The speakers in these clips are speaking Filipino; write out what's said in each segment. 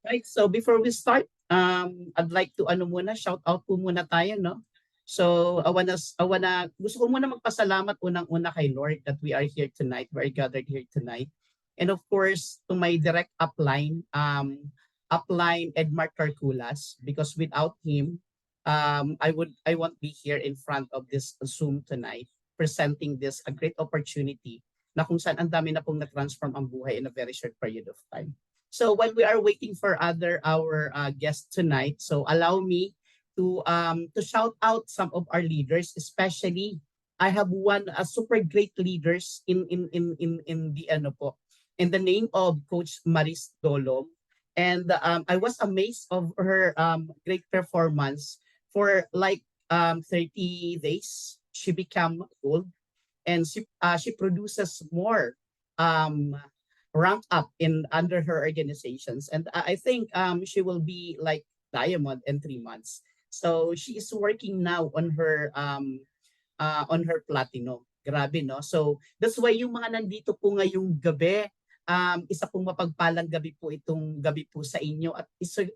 Right, so before we start, I'd like to shout out po muna tayo, no? So, gusto ko muna magpasalamat unang-una kay Lord that we are here tonight, we are gathered here tonight. And of course, to my direct upline Edmar Carculas, because without him, I won't be here in front of this Zoom tonight, presenting this a great opportunity na kung saan ang dami na pong na-transform ang buhay in a very short period of time. So while we are waiting for our guests tonight, so allow me to shout out some of our leaders, especially I have one super great leaders in the in the name of Coach Maris Dolom, and I was amazed of her great performance for like 30 days. She became gold, and she produces more um rank up in under her organizations, and I think she will be like diamond in 3 months. So she is working now on her platinum. Grabe, no? So that's why yung mga nandito po ngayong gabi, isa pong mapagpalang gabi po itong gabi po sa inyo, at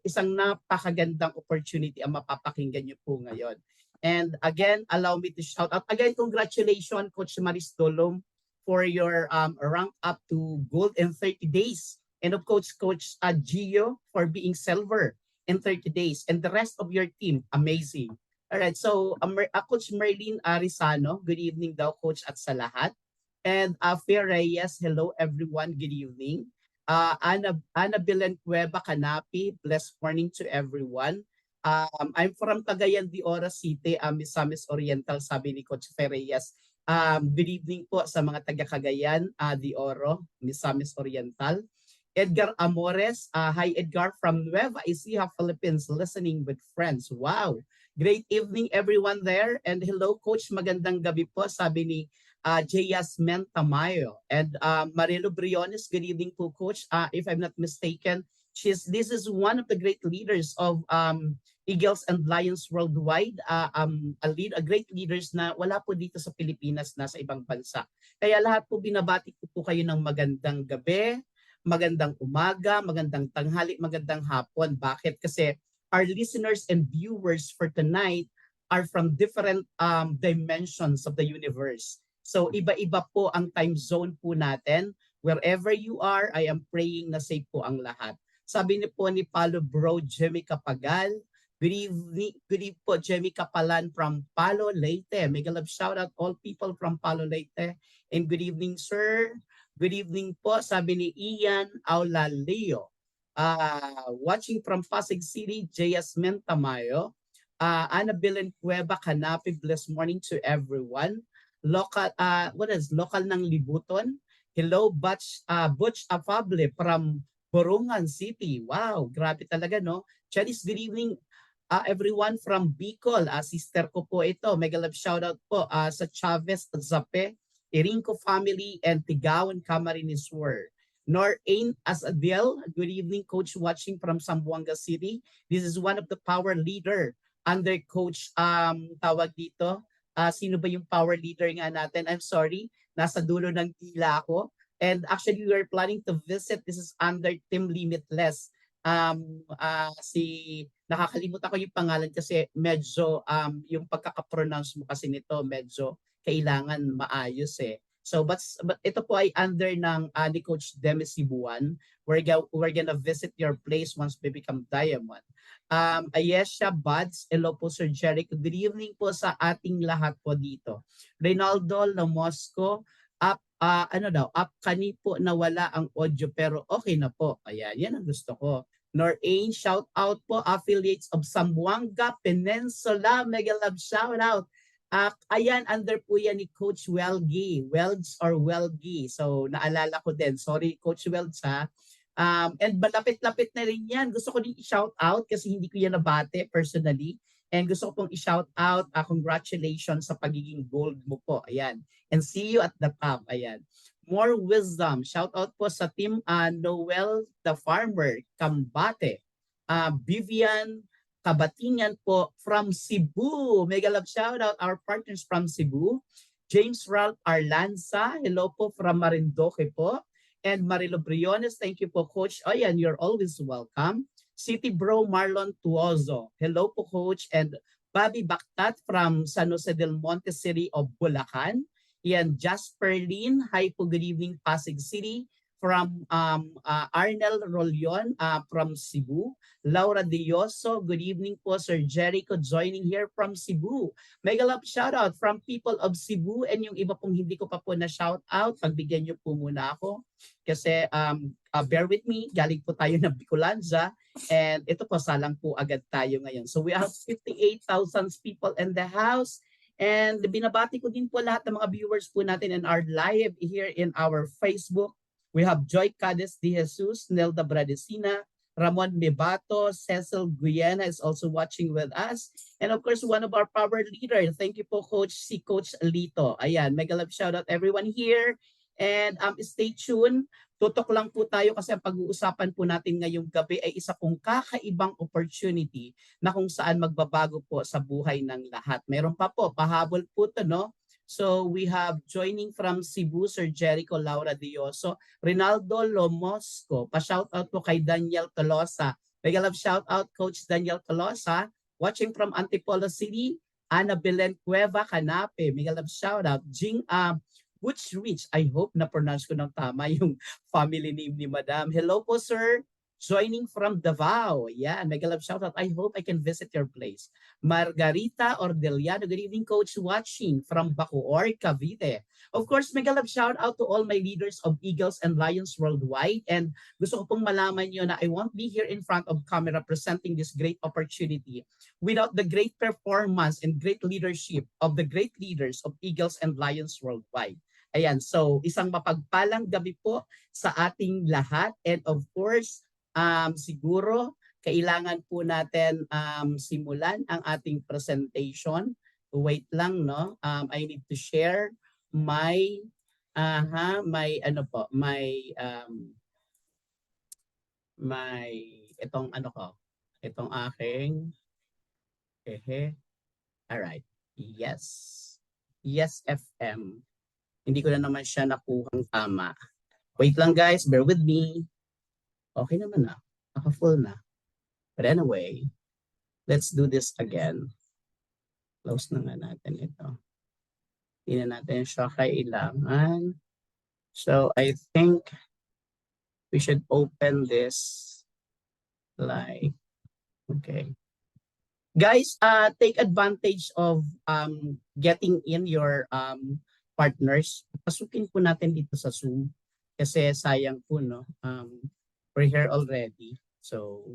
isang napakagandang opportunity ang mapapakinggan niyo po ngayon. And again, allow me to shout out again, congratulations Coach Maris Dolom for your rank up to gold in 30 days. And of course, Coach Gio for being silver in 30 days. And the rest of your team, amazing. All right, so Coach Merlin Arizano, good evening daw Coach at sa lahat. And Fair Reyes, hello everyone, good evening. Ana Belen Cueva Canapi, blessed morning to everyone. I'm from Cagayan de Oro City, Misamis Oriental, sabi ni Coach Fair Reyes. Good evening po sa mga taga Cagayan de Oro, Misamis Oriental. Edgar Amores, hi Edgar from Nueva Ecija, Philippines, listening with friends. Wow! Great evening everyone there. And hello Coach, magandang gabi po, sabi ni Jasmine Tamayo. And Marilo Briones, good evening po Coach. If I'm not mistaken, this is one of the great leaders of Eagles and Lions worldwide, a great leaders na wala po dito sa Pilipinas, na sa ibang bansa. Kaya lahat po binabati ko po kayo ng magandang gabi, magandang umaga, magandang tanghali, magandang hapon. Bakit? Kasi our listeners and viewers for tonight are from different dimensions of the universe. So iba-iba po ang time zone po natin. Wherever you are, I am praying na safe po ang lahat. Sabi ni po ni Palo Bro Jemmy Kapagal, good evening po Jemmy Kapalan from Palo Leyte. Mega love shout out all people from Palo Leyte. And good evening sir. Good evening po, sabi ni Ian Aulalio. Watching from Pasig City, Jasmine Tamayo. Ana Belen Cueva Canapi, blessed morning to everyone. Local, local ng Libuton. Hello, Butch Afable from Borongan City. Wow, grabe talaga, no? Charis, good evening everyone from Bicol. Sister ko po ito. Mega love shout out po sa Chavez Zape, Irinco family, and Tigawan Camarines Sur. Norain Asadel, good evening Coach, watching from Zamboanga City. This is one of the power leader under Coach, tawag dito. Sino ba yung power leader nga natin? I'm sorry, nasa dulo ng tila ako. And actually, we are planning to visit. This is under Team Limitless. Nakakalimutan ko yung pangalan kasi medyo yung pagkaka-pronounce mo kasi nito medyo kailangan maayos eh. So but ito po ay under ng ni Coach Demi Sibuan. We're gonna visit your place once we become diamond. Ayesha Buds, hello po Sir Jericho. Good evening po sa ating lahat po dito. Reynaldo Lamosco, up kani po nawala ang audio pero okay na po. Ayan, yan ang gusto ko. Norain, shout out po, affiliates of Zamboanga Peninsula. Mega love shout out. Ayan, under po yan ni Coach Welgi. Welds or Welgi. So, naalala ko din. Sorry, Coach Welds ha. And malapit-lapit na rin yan. Gusto ko din i-shout out kasi hindi ko yan nabate personally. And gusto ko pong i-shout out, congratulations sa pagiging gold mo po. Ayan. And see you at the top. Ayan. More wisdom. Shout out po sa team Noel the Farmer, Kambate. Vivian Kabatingan po from Cebu. Mega love shout out our partners from Cebu. James Ralph Arlanza, hello po from Marindoque po. And Marilo Briones, thank you po Coach. Oh yan, you're always welcome. City Bro Marlon Tuozo. Hello po, Coach. And Bobby Bactat from San Jose del Monte City of Bulacan. Yan, Jasper Lin. Hi po, good evening, Pasig City. From Arnel Rolion from Cebu. Laura Dioso, good evening po, Sir Jericho joining here from Cebu. Mega love shout out from people of Cebu, and yung iba pong hindi ko pa po na shout out, pagbigyan niyo po muna ako kasi bear with me, galing po tayo ng Bicolandia and ito po salang po agad tayo ngayon. So we have 58,000 people in the house. And binabati ko din po lahat ng mga viewers po natin in our live here in our Facebook. We have Joy Cades de Jesus, Nelda Bradesina, Ramon Mebato, Cecil Guyena is also watching with us. And of course, one of our power leaders. Thank you po, Coach, si Coach Lito. Ayan, mega love shout out everyone here. And stay tuned. Tutok lang po tayo kasi ang pag-uusapan po natin ngayong gabi ay isa pong kakaibang opportunity na kung saan magbabago po sa buhay ng lahat. Meron pa po, pahabol po to, no? So we have joining from Cebu, Sir Jericho Laura Dioso, Rinaldo Lomosco, pa-shoutout po kay Daniel Tolosa. Mega love shoutout Coach Daniel Tolosa, watching from Antipolo City, Ana Belen Cueva Canape. Mega love shoutout Jing Butch Rich. I hope na pronounce ko ng tama yung family name ni Madam. Hello po, sir. Joining from Davao. Yeah, mega love shout out. I hope I can visit your place. Margarita Ordeliano, good evening, Coach, watching from Bacoor, Cavite. Of course, mega love shout out to all my leaders of Eagles and Lions worldwide. And gusto ko pong malaman nyo na I won't be here in front of camera presenting this great opportunity without the great performance and great leadership of the great leaders of Eagles and Lions worldwide. Ayan, so isang mapagpalang gabi po sa ating lahat. And of course, siguro kailangan po natin simulan ang ating presentation. Wait lang, no? I need to share my itong aking alright. Yes FM. Hindi ko na naman siya nakuhang tama. Wait lang, guys, bear with me. Okay naman na. Naka-full na. But anyway, let's do this again. Close na nga natin ito. Hindi na natin siya kailangan. So, I think we should open this like, okay. Guys, take advantage of getting in your partners. Pasukin po natin dito sa Zoom kasi sayang po, no? We're here already. So,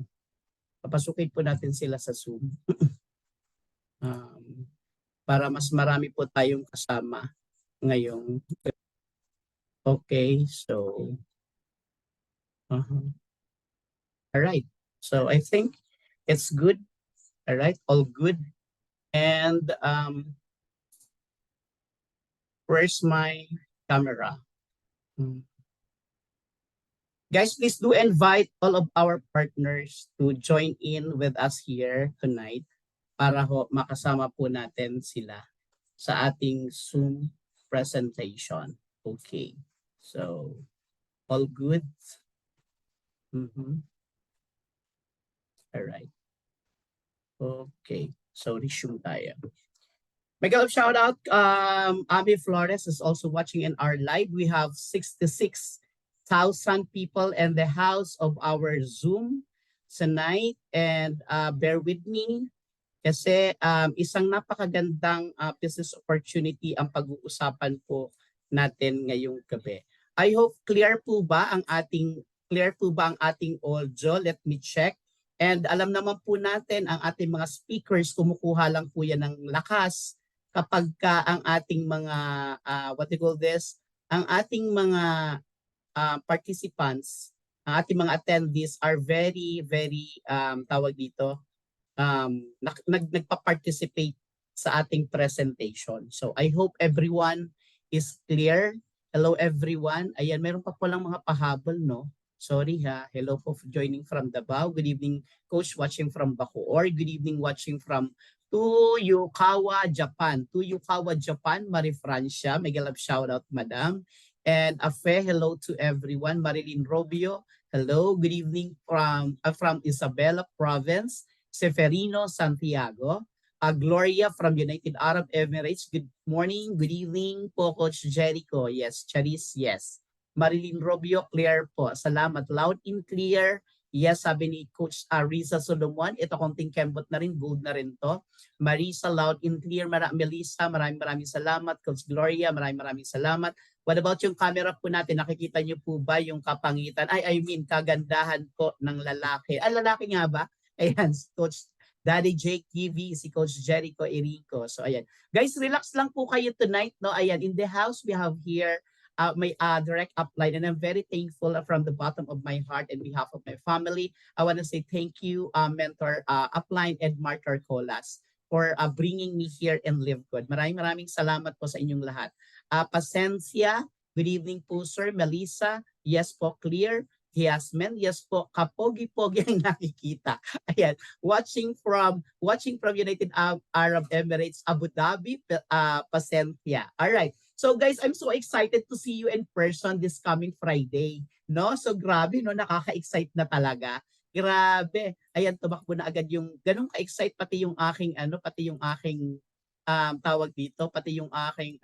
papasukin po natin sila sa Zoom. Para mas marami po tayong kasama ngayong. Okay, so. Alright. So, I think it's good. Alright, all good. And where's my camera? Guys, please do invite all of our partners to join in with us here tonight para ho makasama po natin sila sa ating Zoom presentation. Okay. So, all good? All right. Okay. So, resume tayo. Mega love shout out. Abby Flores is also watching in our live. We have 66,000 people in the house of our Zoom tonight, and bear with me kasi isang napakagandang business opportunity ang pag-uusapan po natin ngayong gabi. I hope clear po ba ang ating audio? Let me check. And alam naman po natin ang ating mga speakers kumukuha lang po yan ng lakas kapag ka ang ating mga ang ating mga participants, ang ating mga attendees are very nagpa-participate sa ating presentation. So I hope everyone is clear. Hello everyone. Ayan, meron pa po lang mga pahabol, no? Sorry ha. Hello po joining from Davao. Good evening, Coach, watching from Bacoor. Good evening, watching from Tuyukawa, Japan. Tuyukawa, Japan, Marie Francia. Mega love shout out, Madam. And Afe, hello to everyone. Marilyn Robio, Hello, good evening from Isabela Province, Seferino, Santiago. Gloria from United Arab Emirates. Good morning, good evening po, Coach Jericho. Yes, Charis, yes. Marilyn Robio, clear po. Salamat. Loud and clear. Yes, sabi ni Coach Arisa Solomon. Ito konting kembot na rin, gold na rin to. Marisa, loud and clear. Melissa, maraming salamat. Coach Gloria, maraming salamat. What about yung camera po natin? Nakikita niyo po ba yung kapangitan? I mean, kagandahan po ng lalaki. Lalaki nga ba? Ayan, Coach Daddy Jake TV, si Coach Jericho Erico. So, ayan. Guys, relax lang po kayo tonight, no? Ayan, in the house, we have here my direct upline, and I'm very thankful from the bottom of my heart and behalf of my family. I want to say thank you, Mentor Upline Ed Mark Arcolas, for bringing me here and Live Good. Maraming salamat po sa inyong lahat. Pasensya, good evening po sir. Melissa, yes po, clear. Yasmin, yes po, kapogi-pogi ang nakikita. Ayan, watching from United Arab Emirates, Abu Dhabi, Pasensya. All right. So guys, I'm so excited to see you in person this coming Friday. No? So grabe, no, nakaka-excite na talaga. Grabe. Ayan, tumakbo na agad yung ganun ka-excite pati yung aking tawag dito, pati yung aking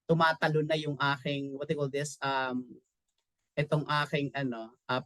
tumatalo na yung aking what do you call this itong aking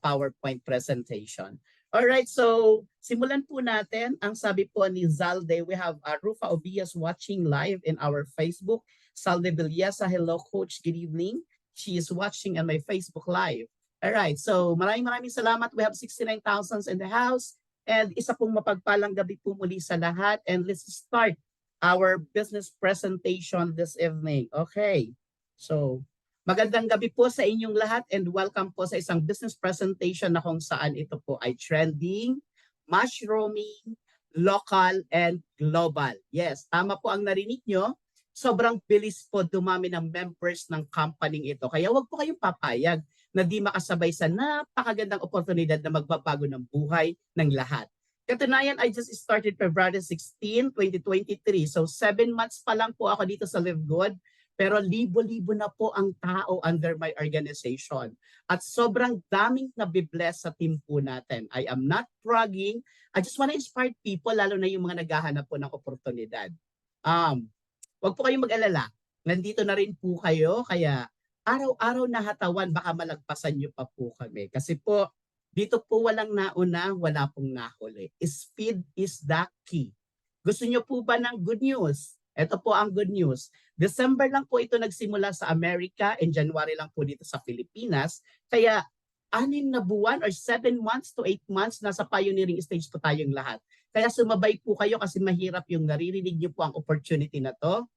PowerPoint presentation. All right, so simulan po natin. Ang sabi po ni Zalde, we have Rufa Obias watching live in our Facebook. Zalde Villesa, hello coach, good evening. She is watching on my Facebook live. All right, so maraming salamat. We have 69,000 in the house and isa pong mapagpalang gabi po muli sa lahat, and let's start our business presentation this evening. Okay. So, magandang gabi po sa inyong lahat and welcome po sa isang business presentation na kung saan ito po ay trending, mushrooming, local, and global. Yes, tama po ang narinig nyo. Sobrang bilis po dumami ng members ng company ito. Kaya wag po kayong papayag na di makasabay sa napakagandang oportunidad na magbabago ng buhay ng lahat. Katunayan, I just started February 16, 2023. So 7 months pa lang po ako dito sa Live Good. Pero libo-libo na po ang tao under my organization. At sobrang daming nabibless sa team po natin. I am not bragging. I just want to inspire people, lalo na yung mga naghahanap po ng oportunidad. Wag po kayong mag-alala. Nandito na rin po kayo. Kaya araw-araw na hatawan, baka malagpasan nyo pa po kami. Kasi po, dito po walang nauna, wala pong nahuli. Speed is the key. Gusto nyo po ba ng good news? Ito po ang good news. December lang po ito nagsimula sa Amerika and January lang po dito sa Pilipinas. Kaya 6 na buwan or 7 months to 8 months nasa pioneering stage po tayong lahat. Kaya sumabay po kayo kasi mahirap yung naririnig nyo po ang opportunity na to.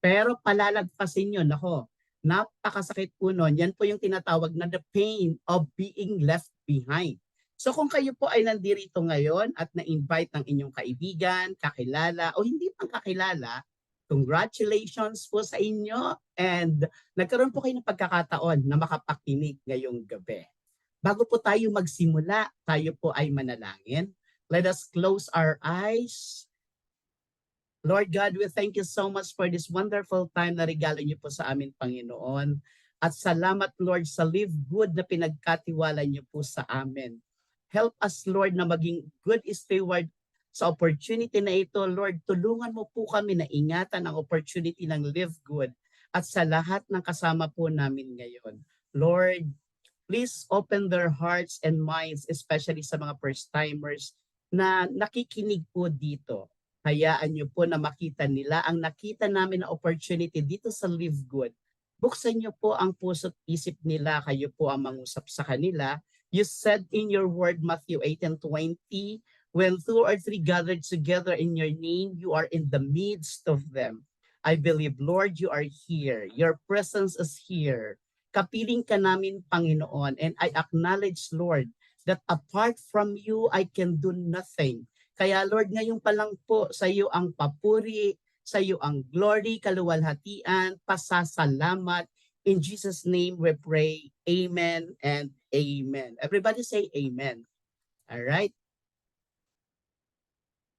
Pero palalagpasin nyo, nako, napakasakit po nun. Yan po yung tinatawag na the pain of being left behind. So kung kayo po ay nandirito ngayon at na-invite ng inyong kaibigan, kakilala o hindi pang kakilala, congratulations po sa inyo and nagkaroon po kayo ng pagkakataon na makapakinig ngayong gabi. Bago po tayo magsimula, tayo po ay manalangin. Let us close our eyes. Lord God, we thank you so much for this wonderful time na regalo niyo po sa amin, Panginoon. At salamat, Lord, sa Live Good na pinagkatiwala niyo po sa amin. Help us, Lord, na maging good steward sa opportunity na ito. Lord, tulungan mo po kami na ingatan ang opportunity ng Live Good at sa lahat ng kasama po namin ngayon. Lord, please open their hearts and minds, especially sa mga first-timers na nakikinig po dito. Hayaan niyo po na makita nila ang nakita namin na opportunity dito sa Live Good. Buksan niyo po ang puso't isip nila, kayo po ang mangusap sa kanila. You said in your word, Matthew 18:20, when 2 or 3 gathered together in your name, you are in the midst of them. I believe, Lord, you are here. Your presence is here. Kapiling ka namin, Panginoon, and I acknowledge, Lord, that apart from you, I can do nothing. Kaya, Lord, ngayon pa lang po, sa iyo ang papuri, sa iyo ang glory, kaluwalhatian, pasasalamat. In Jesus' name we pray. Amen and amen. Everybody say amen. All right.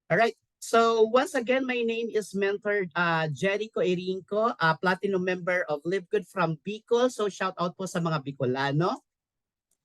All right. So once again, my name is Mentor Jericho Erinco, Platinum member of Live Good from Bicol. So shout out po sa mga Bicolano.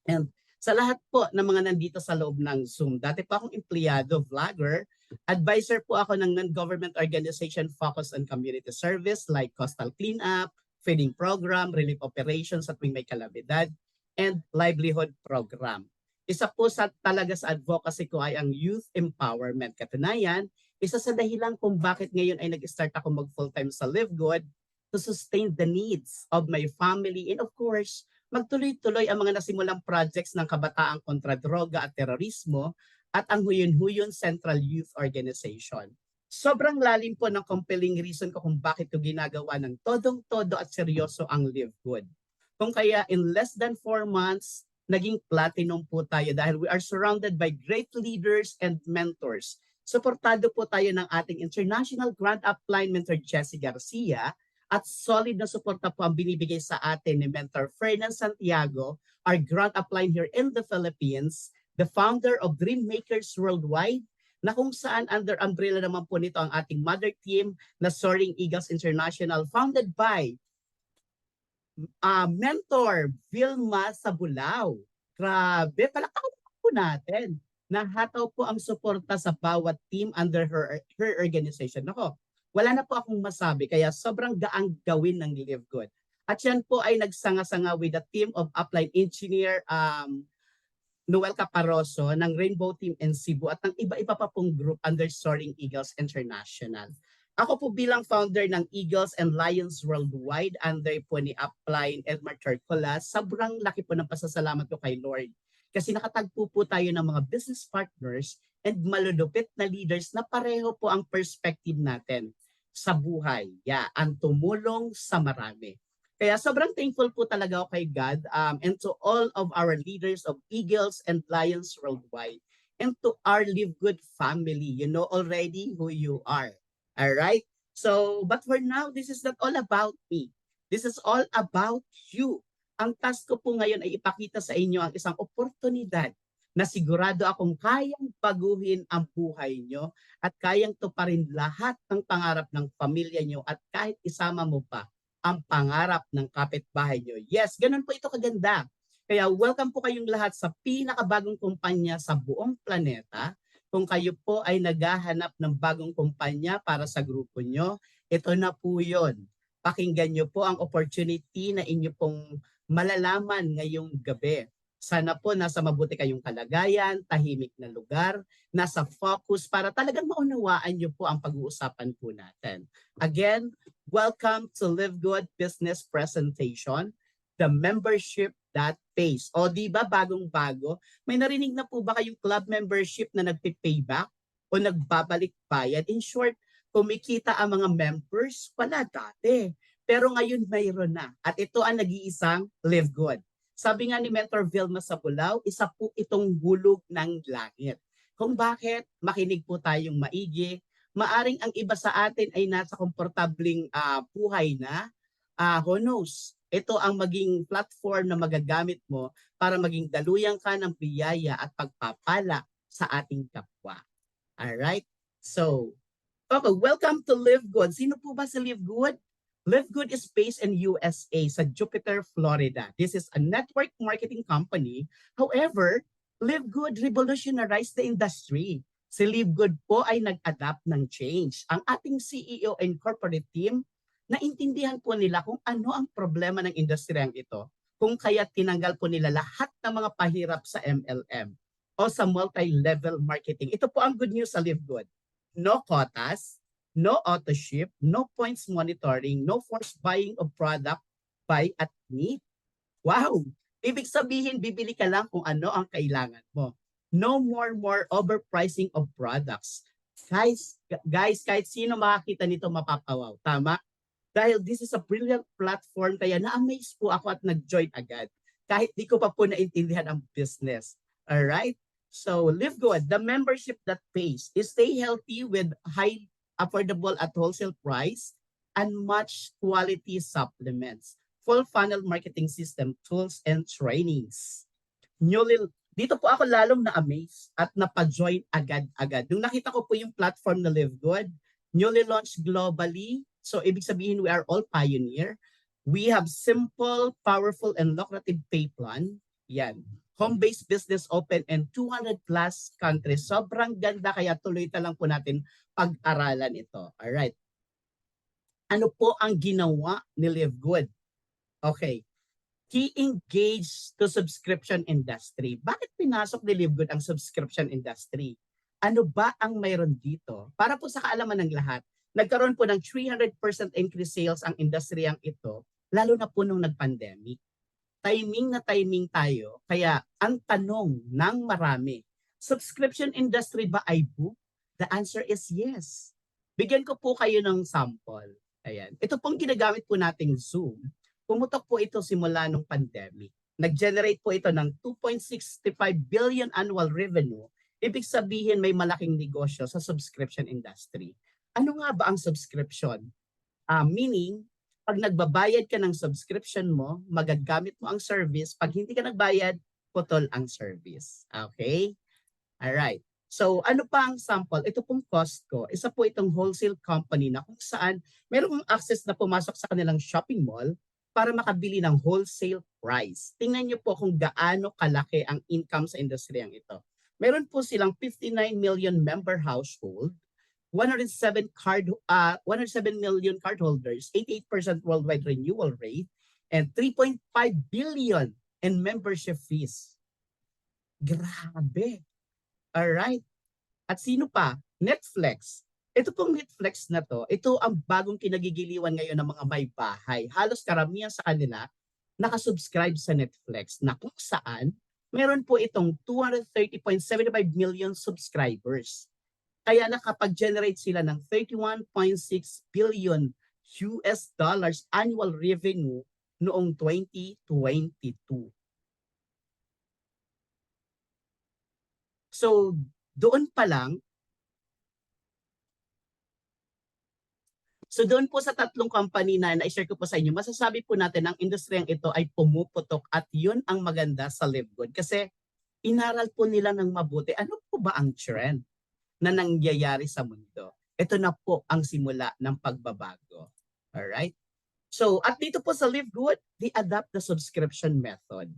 And Sa lahat po ng mga nandito sa loob ng Zoom, dati pa akong empleyado, vlogger, advisor po ako ng non-government organization focused on community service like coastal cleanup, feeding program, relief operations at tuwing may kalamidad, and livelihood program. Isa po sa talaga sa advocacy ko ay ang youth empowerment. Katunayan, isa sa dahilan kung bakit ngayon ay nag-start ako mag full-time sa Live Good to sustain the needs of my family and of course, magtuloy-tuloy ang mga nasimulang projects ng Kabataang kontra Droga at Terorismo at ang Huyon-Huyon Central Youth Organization. Sobrang lalim po ng compelling reason ko kung bakit ko ginagawa ng todong-todo at seryoso ang Live Good. Kung kaya in less than 4 months, naging platinum po tayo dahil we are surrounded by great leaders and mentors. Suportado po tayo ng ating International Grant Upline Mentor Jessie Garcia at solid na suporta po ang binibigay sa atin ni Mentor Fernan Santiago, our grant upline here in the Philippines, the founder of Dream Makers Worldwide, na kung saan under umbrella naman po nito ang ating mother team na Soaring Eagles International, founded by Mentor Vilma Sabulao. Grabe, palakpakan po natin. Nahataw po ang suporta sa bawat team under her organization. Nako, wala na po akong masabi kaya sobrang gaang gawin ng Live Good. At yan po ay nagsanga-sanga with the team of upline engineer Noel Caparoso ng Rainbow Team in Cebu at ng iba-iba pa pong group under Soaring Eagles International. Ako po bilang founder ng Eagles and Lions Worldwide under po ni Upline Edmar Charcola, sobrang laki po ng pasasalamat ko kay Lord. Kasi nakatagpo po tayo ng mga business partners and malulupit na leaders na pareho po ang perspective natin sa buhay. Ang tumulong sa marami. Kaya sobrang thankful po talaga ako kay God and to all of our leaders of Eagles and Lions Worldwide and to our Live Good family. You know already who you are. All right? So, but for now, this is not all about me. This is all about you. Ang task ko po ngayon ay ipakita sa inyo ang isang oportunidad na sigurado akong kayang baguhin ang buhay nyo at kayang tuparin lahat ng pangarap ng pamilya nyo at kahit isama mo pa ang pangarap ng kapitbahay nyo. Yes, ganun po ito kaganda. Kaya welcome po kayong lahat sa pinakabagong kumpanya sa buong planeta. Kung kayo po ay naghahanap ng bagong kumpanya para sa grupo nyo, ito na po yun. Pakinggan nyo po ang opportunity na inyo pong malalaman ngayong gabi. Sana po nasa mabuti kayong kalagayan, tahimik na lugar, nasa focus para talagang maunawaan nyo po ang pag-uusapan po natin. Again, welcome to Live Good Business Presentation, the membership that pays. O di ba bagong-bago? May narinig na po ba kayong club membership na nagpi-payback o nagbabalik bayad? In short, kumikita ang mga members? Wala dati. Pero ngayon mayroon na. At ito ang nag-iisang Live Good. Sabi nga ni Mentor Vilma Sabulao, isa po itong hulog ng langit. Kung bakit, makinig po tayong maigi. Maaring ang iba sa atin ay nasa komportabling buhay na. Who knows? Ito ang maging platform na magagamit mo para maging daluyan ka ng biyaya at pagpapala sa ating kapwa. Alright? So, okay, welcome to Live Good. Sino po ba si Live Good? Live Good is based in USA sa Jupiter, Florida. This is a network marketing company. However, Live Good revolutionized the industry. Si Live Good po ay nag-adapt ng change. Ang ating CEO and corporate team, naintindihan po nila kung ano ang problema ng industriyang ito, kung kaya tinanggal po nila lahat ng mga pahirap sa MLM o sa multi-level marketing. Ito po ang good news sa Live Good. No quotas, no auto-ship, no points monitoring, no forced buying of product, buy at need. Wow! Ibig sabihin, bibili ka lang kung ano ang kailangan mo. No more overpricing of products. Guys, kahit sino makakita nito mapapawaw. Tama? Dahil this is a brilliant platform, kaya na-amaze po ako at nag-join agad. Kahit di ko pa po naintindihan ang business. Alright? So, Live Good, the membership that pays. Stay healthy with high affordable at wholesale price and much quality supplements. Full funnel marketing system, tools, and trainings. Dito po ako lalong na-amaze at napa-join agad-agad. Nung nakita ko po yung platform na Live Good, newly launched globally, so ibig sabihin we are all pioneer. We have simple, powerful, and lucrative pay plan. Yan. home-based business open in 200 plus countries. Sobrang ganda kaya tuloy na lang po natin pag-aralan ito. Alright. Ano po ang ginawa ni Live Good? Okay. He engaged to subscription industry. Bakit pinasok ni Live Good ang subscription industry? Ano ba ang mayroon dito? Para po sa kaalaman ng lahat, nagkaroon po ng 300% increase sales ang industriyang ito, lalo na po nung nag-pandemic. Timing na timing tayo, kaya ang tanong ng marami, subscription industry ba ay boom? The answer is yes. Bigyan ko po kayo ng sample. Ayan. Ito pong ginagamit po nating Zoom. Pumutok po ito simula nung pandemic. Nag-generate po ito ng 2.65 billion annual revenue. Ibig sabihin may malaking negosyo sa subscription industry. Ano nga ba ang subscription? Meaning, pag nagbabayad ka ng subscription mo, magagamit mo ang service. Pag hindi ka nagbayad, putol ang service. Okay? Alright. So, ano pa ang sample? Ito pong Costco. Isa po itong wholesale company na kung saan merong access na pumasok sa kanilang shopping mall para makabili ng wholesale price. Tingnan niyo po kung gaano kalaki ang income sa industriyang ito. Meron po silang 59 million member household, 107 million cardholders, 88% worldwide renewal rate, and 3.5 billion in membership fees. Grabe. Alright. At sino pa? Netflix. Ito pong Netflix na to, ito ang bagong kinagigiliwan ngayon ng mga may bahay. Halos karamihan sa kanila nakasubscribe sa Netflix na kung saan meron po itong 230.75 million subscribers. Kaya nakapag-generate sila ng 31.6 billion US dollars annual revenue noong 2022. So, doon pa lang, doon po sa tatlong company na i-share ko po sa inyo, masasabi po natin ang industriyang ito ay pumuputok at yun ang maganda sa Live Good. Kasi inaral po nila ng mabuti. Ano po ba ang trend na nangyayari sa mundo? Ito na po ang simula ng pagbabago. Alright? So, at dito po sa Live Good, they adapt the subscription method.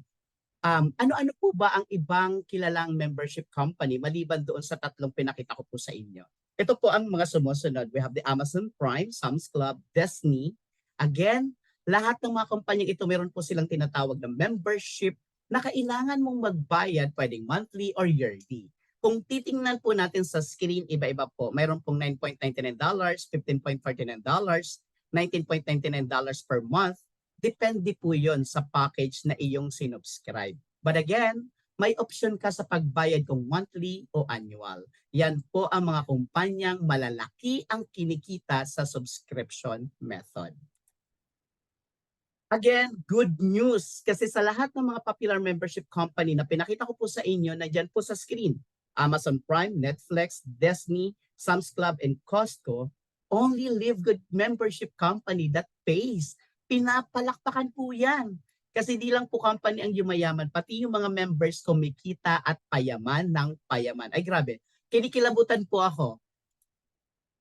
Ano-ano po ba ang ibang kilalang membership company maliban doon sa tatlong pinakita ko po sa inyo? Ito po ang mga sumusunod. We have the Amazon Prime, Sam's Club, Disney. Again, lahat ng mga kumpanyang ito, meron po silang tinatawag na membership na kailangan mong magbayad, pwedeng monthly or yearly. Kung titingnan po natin sa screen, iba-iba po. Mayroon pong $9.99, $15.49, $19.99 per month. Depende po yon sa package na iyong sinubscribe. But again, may option ka sa pagbayad kung monthly o annual. Yan po ang mga kumpanyang malalaki ang kinikita sa subscription method. Again, good news kasi sa lahat ng mga popular membership company na pinakita ko po sa inyo na dyan po sa screen, Amazon Prime, Netflix, Disney, Sam's Club, and Costco, only Live Good membership company that pays. Pinapalakpakan po yan. Kasi di lang po company ang yumayaman, pati yung mga members kumikita at payaman ng payaman. Ay grabe, kinikilabutan po ako.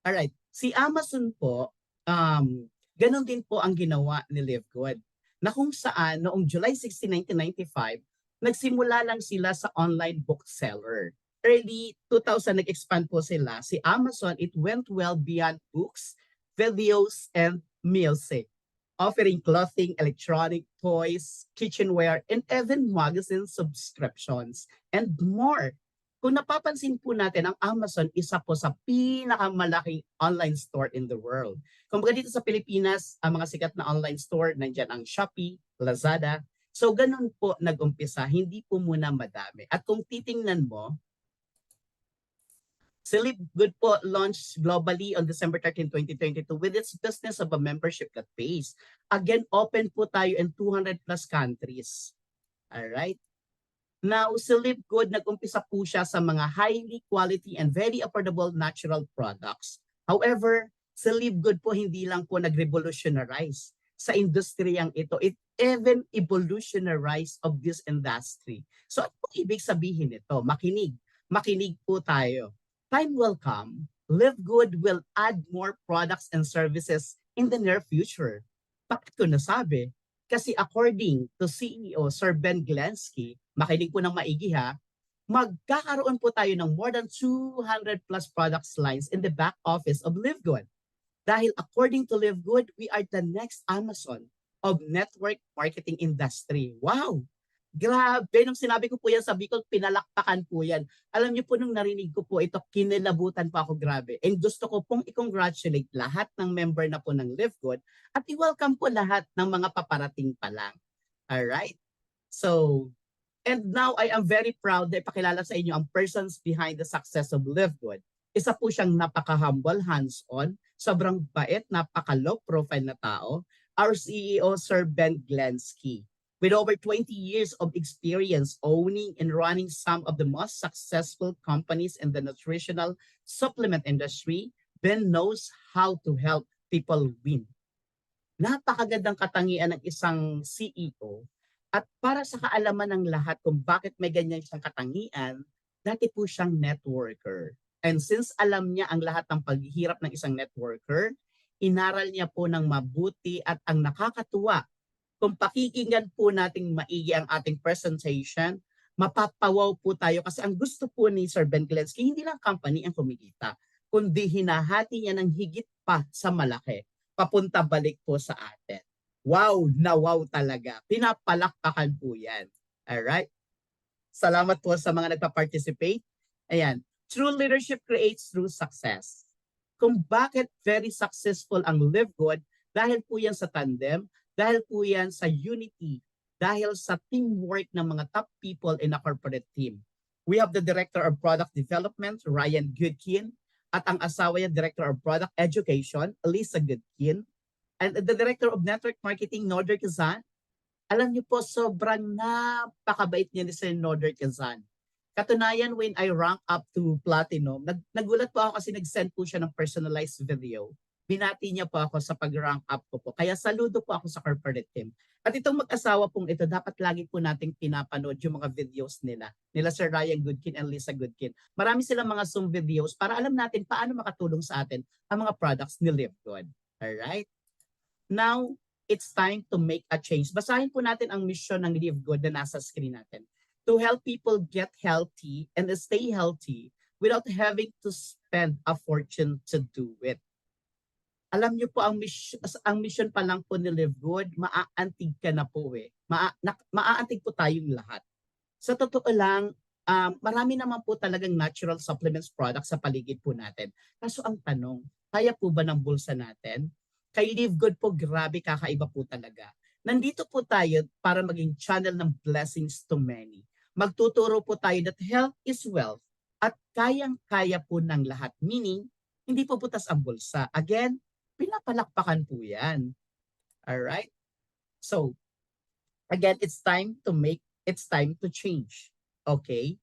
Alright, si Amazon po, ganun din po ang ginawa ni Live Good. Na kung saan noong July 16, 1995, nagsimula lang sila sa online bookseller. Early 2000, nag-expand po sila. Si Amazon, it went well beyond books, videos, and music, offering clothing, electronic, toys, kitchenware, and even magazine subscriptions, and more. Kung napapansin po natin, ang Amazon isa po sa pinakamalaking online store in the world. Kung baga dito sa Pilipinas, ang mga sikat na online store, nandyan ang Shopee, Lazada. So ganun po nag-umpisa, hindi po muna madami. At kung titingnan mo, si Live Good po launched globally on December 13, 2022 with its business of a membership that pays. Again, open po tayo in 200 plus countries. Alright? Now, si Live Good, nag-umpisa po siya sa mga highly quality and very affordable natural products. However, si Live Good po hindi lang po nag-revolutionize sa industriyang ito. It even evolutionized of this industry. So, ano po ibig sabihin nito? Makinig po tayo. Time will come, Live Good will add more products and services in the near future. Bakit ko nasabi? Kasi according to CEO Sir Ben Glensky, makinig po ng maigi ha, magkakaroon po tayo ng more than 200 plus products lines in the back office of LiveGood. Dahil according to LiveGood, we are the next Amazon of network marketing industry. Wow! Grabe, nung sinabi ko po yan sa Bicol, pinalakpakan po yan. Alam niyo po, nung narinig ko po ito, kinilabutan pa ako, grabe. And gusto ko pong i-congratulate lahat ng member na po ng LiveGood at i-welcome po lahat ng mga paparating pa lang. Alright? So, and now I am very proud na ipakilala sa inyo ang persons behind the success of LiveGood. Isa po siyang napaka-humble, hands-on, sobrang bait, napaka-low profile na tao. Our CEO, Sir Ben Glensky. With over 20 years of experience owning and running some of the most successful companies in the nutritional supplement industry, Ben knows how to help people win. Napakagandang katangian ng isang CEO at para sa kaalaman ng lahat kung bakit may ganyan siyang katangian, dati po siyang networker. And since alam niya ang lahat ng paghihirap ng isang networker, inaral niya po ng mabuti at ang nakakatuwa, kung pakikinggan po nating maigi ang ating presentation, mapapawaw po tayo kasi ang gusto po ni Sir Ben Glensky, hindi lang company ang kumikita, kundi hinahati niya ng higit pa sa malaki, papunta balik po sa atin. Wow, na wow talaga. Pinapalakpakan po yan. Alright? Salamat po sa mga nagpa-participate. Ayan. True leadership creates true success. Kung bakit very successful ang LiveGood, dahil po yan sa tandem, dahil po yan sa unity, dahil sa teamwork ng mga top people in a corporate team. We have the Director of Product Development, Ryan Goodkin, at ang asawa niya, Director of Product Education, Elisa Goodkin, and the Director of Network Marketing, Noder Kazan. Alam niyo po, sobrang napakabait niya ni Sir Noder Kazan. Katunayan, when I rank up to Platinum, nagulat po ako kasi nag-send po siya ng personalized video. Binati niya po ako sa pag-rank up ko po. Kaya saludo po ako sa corporate team. At itong mag-asawa pong ito, dapat lagi po nating pinapanood yung mga videos nila Sir Ryan Goodkin and Lisa Goodkin. Marami silang mga Zoom videos para alam natin paano makatulong sa atin ang mga products ni LiveGood. Alright? Now, it's time to make a change. Basahin po natin ang mission ng LiveGood na nasa screen natin. To help people get healthy and stay healthy without having to spend a fortune to do it. Alam niyo po, ang mission pa lang po ni LiveGood, maaantig ka na po eh. Maaantig po tayong lahat. Sa totoo lang, marami naman po talagang natural supplements products sa paligid po natin. Kaso ang tanong, kaya po ba ng bulsa natin? Kay LiveGood po, grabe, kakaiba po talaga. Nandito po tayo para maging channel ng blessings to many. Magtuturo po tayo that health is wealth at kayang-kaya po ng lahat. Meaning, hindi po putas ang bulsa. Again, pinapalakpakan po yan. Alright? So, again, it's time to change. Okay?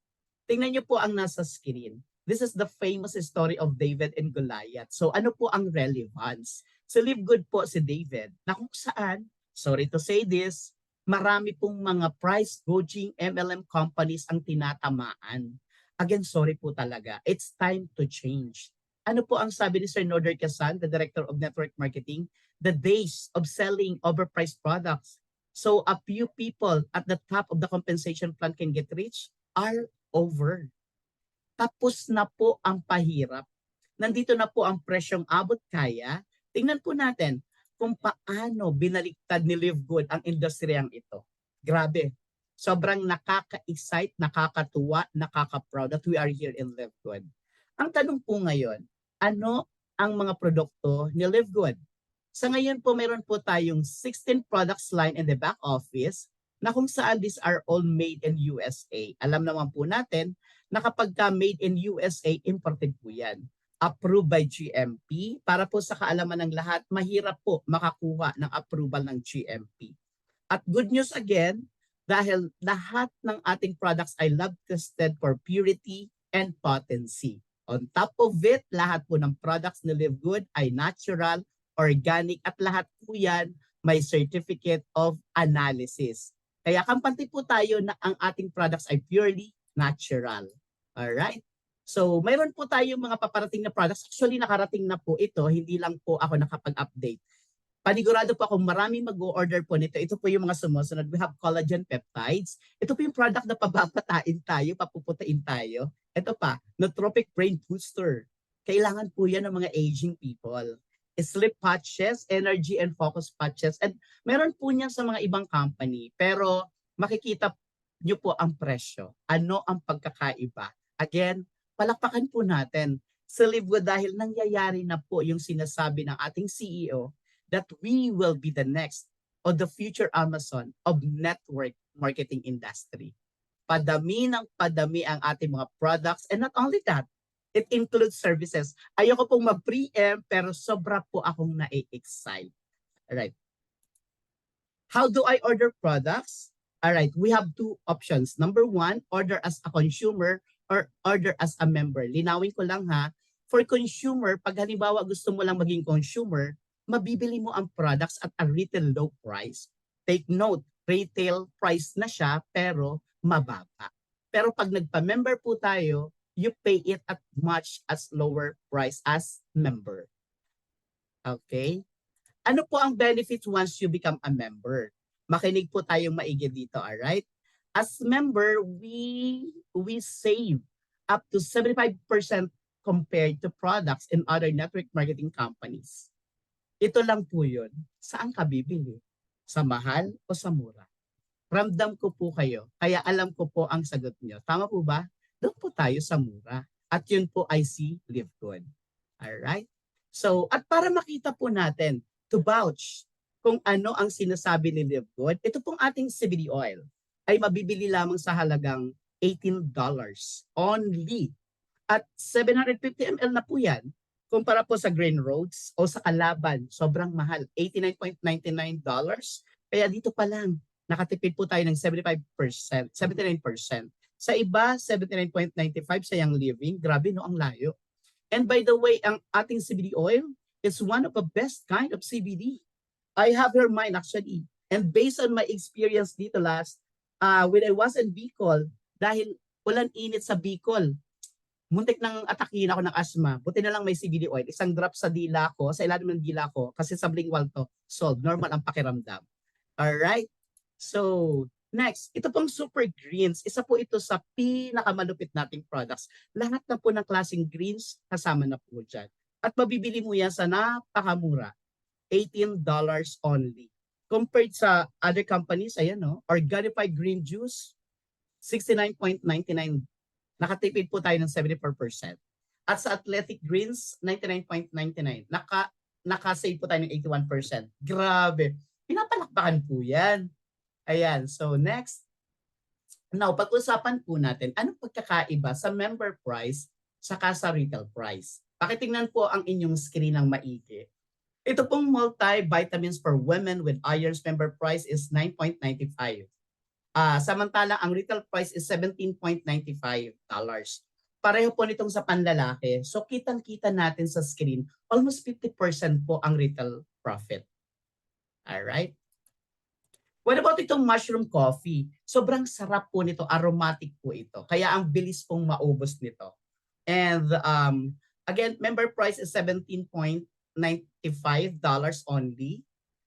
Tingnan niyo po ang nasa screen. This is the famous story of David and Goliath. So, ano po ang relevance? So, LiveGood po si David, na kung saan, sorry to say this, marami pong mga price gouging MLM companies ang tinatamaan. Again, sorry po talaga. It's time to change. Ano po ang sabi ni Sir Noder Kazan, the Director of Network Marketing? The days of selling overpriced products so a few people at the top of the compensation plan can get rich are over. Tapos na po ang pahirap. Nandito na po ang presyong abot kaya. Tingnan po natin kung paano binaliktad ni LiveGood ang industriyang ito. Grabe. Sobrang nakaka-excite, nakakatuwa, nakaka-proud that we are here in LiveGood. Ang tanong po ngayon, ano ang mga produkto ni LiveGood? Sa ngayon po, meron po tayong 16 products line in the back office na kung saan these are all made in USA. Alam naman po natin na kapag ka made in USA, imported po yan. Approved by GMP. Para po sa kaalaman ng lahat, mahirap po makakuha ng approval ng GMP. At good news again, dahil lahat ng ating products ay lab tested for purity and potency. On top of it, lahat po ng products ni LiveGood ay natural, organic, at lahat po yan may certificate of analysis. Kaya kampante po tayo na ang ating products ay purely natural. Alright? So, mayroon po tayong mga paparating na products. Actually, nakarating na po ito. Hindi lang po ako nakapag-update. Panigurado po ako maraming mag-o-order po nito. Ito po yung mga sumusunod. We have collagen peptides. Ito po yung product na pababatain tayo, papuputain tayo. Ito pa, nootropic brain booster. Kailangan po yan ng mga aging people. Sleep patches, energy and focus patches. And meron po niyan sa mga ibang company. Pero makikita nyo po ang presyo. Ano ang pagkakaiba? Again, palakpakan po natin. Sa Livegood dahil nangyayari na po yung sinasabi ng ating CEO that we will be the next or the future Amazon of network marketing industry. Padami ng padami ang ating mga products, and not only that, it includes services. Ayoko pong mag-preempt pero sobra po akong na-excite. Alright. How do I order products? Alright, we have two options. Number one, order as a consumer or order as a member. Linawin ko lang ha. For consumer, pag halimbawa gusto mo lang maging consumer, mabibili mo ang products at a retail low price. Take note, retail price na siya pero mababa. Pero pag nagpa-member po tayo, you pay it at much as lower price as member. Okay? Ano po ang benefits once you become a member? Makinig po tayong maigi dito, alright? As member, we save up to 75% compared to products in other network marketing companies. Ito lang po yun. Saan ka bibili? Sa mahal o sa mura? Ramdam ko po kayo. Kaya alam ko po ang sagot nyo. Tama po ba? Doon po tayo sa mura. At yun po ay si Livegood. Alright? So, at para makita po natin, to vouch kung ano ang sinasabi ni Livegood, ito pong ating CBD oil ay mabibili lamang sa halagang $18 only. At 750 ml na po yan. Kumpara po sa Green Roads o sa Kalaban, sobrang mahal, $89.99. Kaya dito pa lang, nakatipid po tayo ng 75%, 79%. Sa iba, 79.95 sa Young Living. Grabe no, ang layo. And by the way, ang ating CBD oil is one of the best kind of CBD. I have your mind actually. And based on my experience dito last, when I was in Bicol, dahil ulan init sa Bicol, muntik nang atakihin ako ng asthma. Buti na lang may CBD oil. Isang drop sa dila ko, sa ilalim ng dila ko, kasi sublingual to. Solve. Normal ang pakiramdam. Alright? So, next. Ito pong Super Greens. Isa po ito sa pinakamalupit nating products. Lahat na po ng klaseng greens, kasama na po dyan. At mabibili mo yan sa napakamura. $18 only. Compared sa other companies, ayan no, Organifi Green Juice, $69.99. Nakatipid po tayo ng 74%. At sa Athletic Greens, $99.99. Naka-save po tayo ng 81%. Grabe. Pinapalakpakan po yan. Ayan. So next. Now, pag-usapan po natin, anong pagkakaiba sa member price saka sa retail price? Pakitingnan po ang inyong screen ng maigi. Ito pong multivitamins for women with irons member price is $9.95. Samantala, ang retail price is $17.95. Pareho po nitong sa panlalaki. So, kitang-kita natin sa screen, almost 50% po ang retail profit. Alright? What about itong mushroom coffee? Sobrang sarap po nito, aromatic po ito. Kaya ang bilis pong maubos nito. And again, member price is $17.95 only.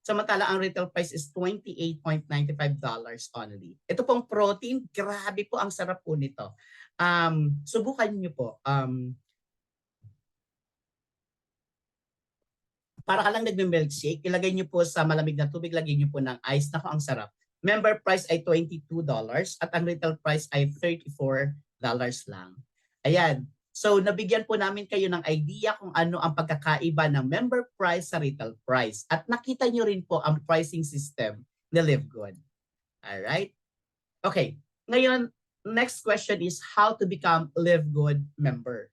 Samantala, ang retail price is $28.95 only. Ito pong protein, grabe po ang sarap po nito. Subukan niyo po. Para ka lang nagme-milkshake, ilagay niyo po sa malamig na tubig, lagyan niyo po ng ice. Nako, ang sarap. Member price ay $22 at ang retail price ay $34 lang. Ayan. So, nabigyan po namin kayo ng idea kung ano ang pagkakaiba ng member price sa retail price. At nakita nyo rin po ang pricing system ni Livegood. Alright? Okay. Ngayon, next question is how to become Livegood member.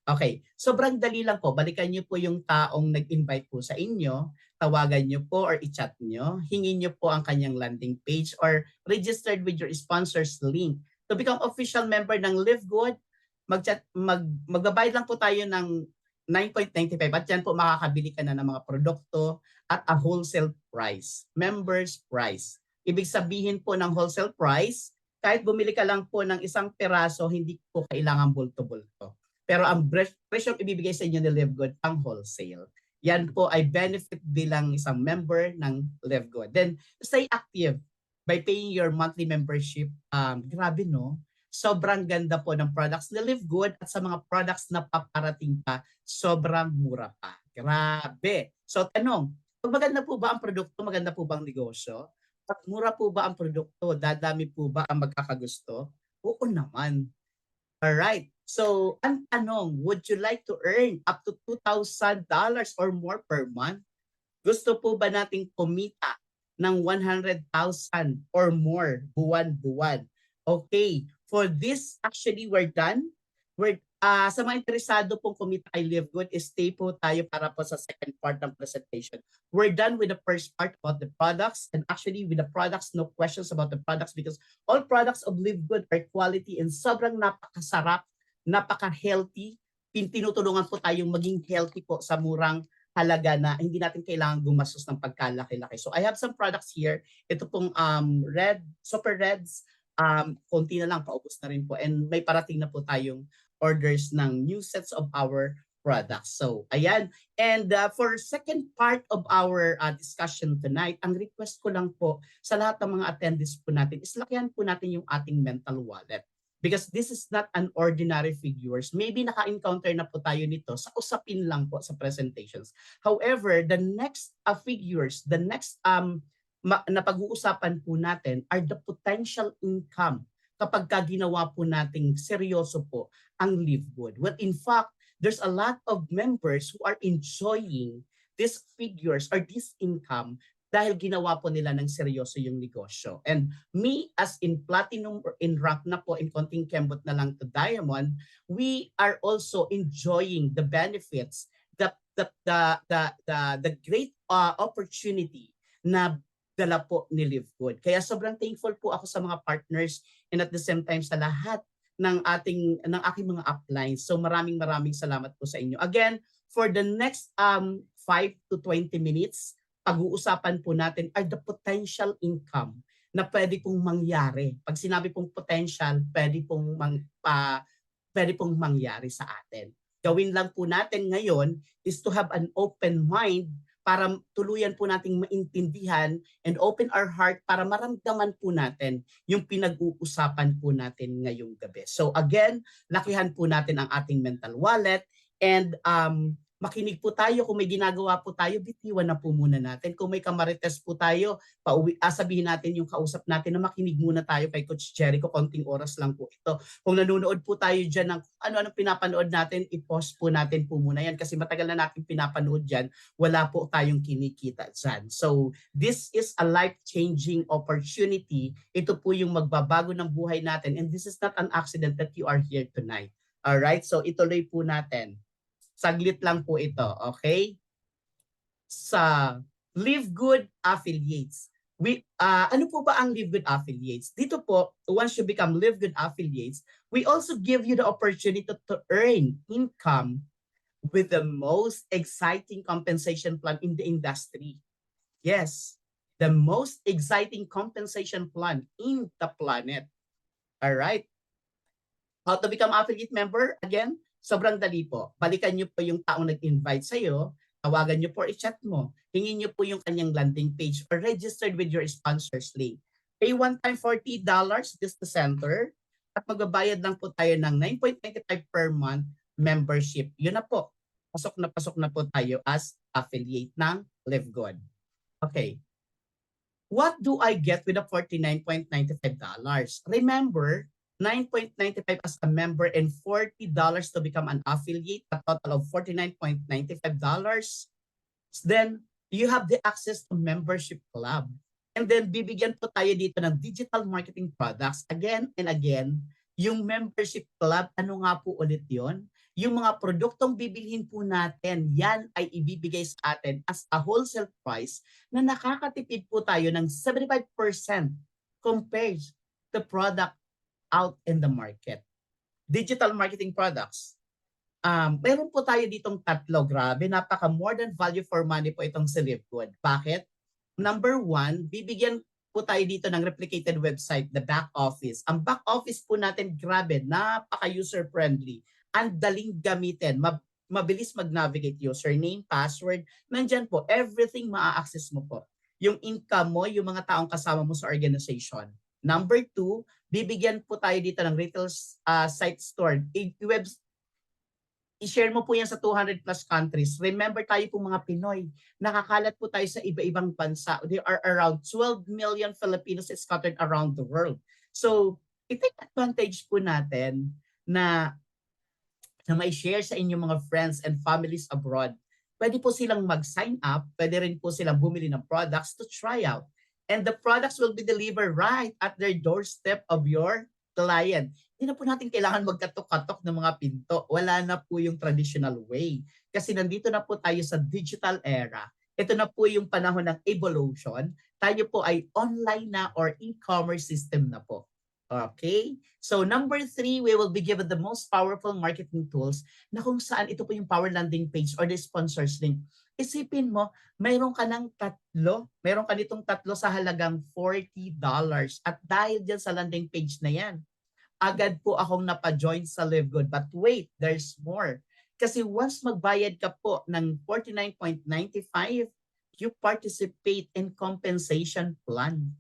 Okay. Sobrang dali lang po. Balikan nyo po yung taong nag-invite po sa inyo. Tawagan nyo po or i-chat nyo. Hingin nyo po ang kanyang landing page or registered with your sponsor's link. To become official member ng Livegood, magbabayad lang po tayo ng $9.95 at yan po makakabili ka na ng mga produkto at a wholesale price, members price. Ibig sabihin po ng wholesale price, kahit bumili ka lang po ng isang peraso, hindi po kailangan bulto-bulto. Pero ang presyong ibibigay sa inyo ni Livegood ang wholesale. Yan po ay benefit bilang isang member ng LiveGood. Then, stay active by paying your monthly membership. Grabe no? Sobrang ganda po ng products na LiveGood at sa mga products na paparating pa, sobrang mura pa. Grabe. So tanong, pag maganda po ba ang produkto, maganda po ba ang negosyo? Pag mura po ba ang produkto, dadami po ba ang magkakagusto? Oo naman. Alright. So, ang tanong, would you like to earn up to $2,000 or more per month? Gusto po ba nating kumita ng 100,000 or more buwan-buwan? Okay. For this, actually, we're done. Sa mga interesado pong kumita kay LiveGood, stay po tayo para po sa second part ng presentation. We're done with the first part about the products, and actually with the products, no questions about the products because all products of LiveGood are quality and sobrang napakasarap, napaka-healthy. Tinutulungan po tayong maging healthy po sa murang halaga na hindi natin kailangan gumastos ng pagkalaki-laki. So I have some products here. Ito pong red, super reds, konti na lang, paubos na rin po. And may parating na po tayong orders ng new sets of our products. So, ayan. And for second part of our discussion tonight, ang request ko lang po sa lahat ng mga attendees po natin is lakihan po natin yung ating mental wallet. Because this is not an ordinary figures. Maybe naka-encounter na po tayo nito sa usapin lang po sa presentations. However, the next figures, the next na pag-uusapan po natin are the potential income kapag ginawa po nating seryoso po ang LiveGood. Well, in fact, there's a lot of members who are enjoying these figures or this income dahil ginawa po nila ng seryoso yung negosyo. And me as in platinum or in rank na po, in konting kembot na lang to diamond, we are also enjoying the benefits, the great opportunity na dala po ni LiveGood. Kaya sobrang thankful po ako sa mga partners and at the same time sa lahat ng aking mga uplines. So maraming salamat po sa inyo. Again, for the next 5 to 20 minutes, pag-uusapan po natin are the potential income na pwede pong mangyari. Pag sinabi pong potential, pwede pong mangyari sa atin. Gawin lang po natin ngayon is to have an open mind para tuluyan po nating maintindihan and open our heart para maramdaman po natin yung pinag-uusapan po natin ngayong gabi. So again, lakihan po natin ang ating mental wallet and makinig po tayo. Kung may ginagawa po tayo, bitiwan na po muna natin. Kung may kamarites po tayo, sabihin natin yung kausap natin na makinig muna tayo kay Coach Jericho. Konting oras lang po ito. Kung nanonood po tayo dyan ng ano-ano pinapanood natin, i-pause po natin po muna yan kasi matagal na natin pinapanood dyan, wala po tayong kinikita dyan. So this is a life-changing opportunity. Ito po yung magbabago ng buhay natin and this is not an accident that you are here tonight. Alright, so ituloy po natin. Saglit lang po ito, okay? Sa LiveGood Affiliates. Ano po ba ang LiveGood Affiliates? Dito po, once you become LiveGood Affiliates, we also give you the opportunity to earn income with the most exciting compensation plan in the industry. Yes, the most exciting compensation plan in the planet. All right. How to become affiliate member? Again, sobrang dali po. Balikan nyo po yung taong nag-invite sa'yo, tawagan nyo po, i-chat mo. Hingin nyo po yung kanyang landing page or registered with your sponsors link. Pay one time $40, just the center, at magbabayad lang po tayo ng 9.95 per month membership. Yun na po. Pasok na po tayo as affiliate ng LiveGood. Okay. What do I get with the $49.95? Remember, 9.95 as a member and $40 to become an affiliate, a total of $49.95. Then you have the access to membership club. And then bibigyan po tayo dito ng digital marketing products. Again and again, yung membership club, ano nga po ulit yon? Yung mga produktong bibilhin po natin, yan ay ibibigay sa atin as a wholesale price na nakakatipid po tayo ng 75% compared to product out in the market. Digital marketing products. Meron po tayo ditong tatlo. Grabe, napaka more than value for money po itong si LiveGood. Bakit? Number one, bibigyan po tayo dito ng replicated website, the back office. Ang back office po natin, grabe, napaka user friendly. Ang daling gamitin. mabilis mag-navigate, username, password, nandyan po, everything maa-access mo po. Yung income mo, yung mga taong kasama mo sa organization. Number 2, bibigyan po tayo dito ng retail site store. I-share mo po yan sa 200 plus countries. Remember tayo po mga Pinoy, nakakalat po tayo sa iba-ibang bansa. There are around 12 million Filipinos scattered around the world. So, i-take advantage po natin na may share sa inyong mga friends and families abroad. Pwede po silang mag-sign up, pwede rin po silang bumili ng products to try out. And the products will be delivered right at their doorstep of your client. Hindi na po natin kailangan magkatok-katok ng mga pinto. Wala na po yung traditional way. Kasi nandito na po tayo sa digital era. Ito na po yung panahon ng evolution. Tayo po ay online na or e-commerce system na po. Okay? So number 3, we will be given the most powerful marketing tools na kung saan ito po yung power landing page or the sponsors link. Isipin mo, mayroon ka ng meron ka nitong tatlo sa halagang $40. At dahil dyan sa landing page na yan, agad po akong napa-join sa LiveGood. But wait, there's more. Kasi once magbayad ka po ng $49.95, you participate in compensation plan.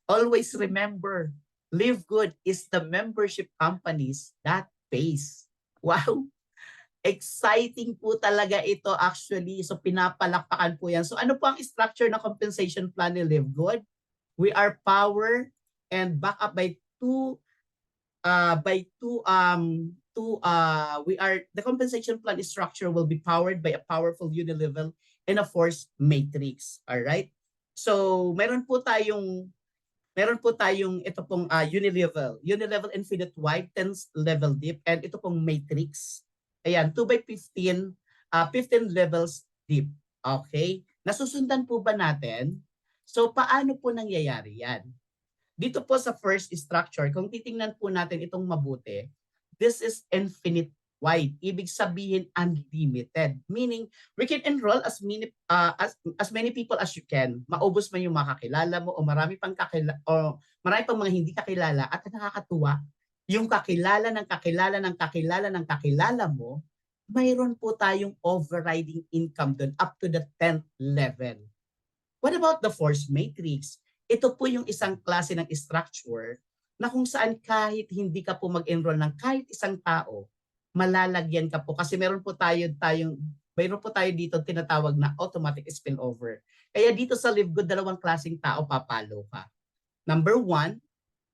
Always remember, LiveGood is the membership companies that pays. Wow! Exciting po talaga ito actually. So pinapalakpakan po yan. So ano po ang structure na compensation plan ni LiveGood? We are power and back up by the compensation plan structure will be powered by a powerful unilevel and a force matrix. All right? So meron po tayong ito pong unilevel infinite wide 10 level deep, and ito pong matrix. Ayan, 2 by 15 15 levels deep. Okay? Nasusundan po ba natin? So paano po nangyayari yan? Dito po sa first structure, kung titingnan po natin itong mabuti, this is infinite wide. Ibig sabihin unlimited. Meaning, we can enroll as many people as you can. Maubos man yung makakilala mo o marami pang mga hindi kakilala, at nakakatuwa, yung kakilala ng kakilala ng kakilala ng kakilala mo, mayroon po tayong overriding income doon up to the 10th level. What about the force matrix? Ito po yung isang klase ng structure na kung saan kahit hindi ka po mag-enroll ng kahit isang tao, malalagyan ka po kasi meron po tayo dito tinatawag na automatic spillover. Kaya dito sa LiveGood, dalawang klaseng tao papalo ka. Number 1,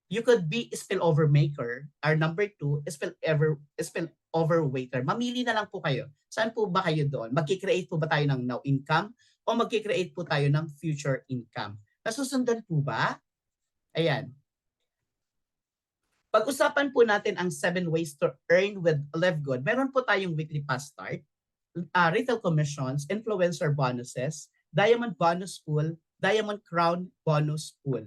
you could be spillover maker, or number 2, spillover waiter. Mamili na lang po kayo. Saan po ba kayo doon? Magki-create po ba tayo ng now income o magki-create po tayo ng future income? Nasusundan po ba? Ayan. Pag-usapan po natin ang 7 ways to earn with LiveGood. Meron po tayong weekly pass start, retail commissions, influencer bonuses, diamond bonus pool, diamond crown bonus pool.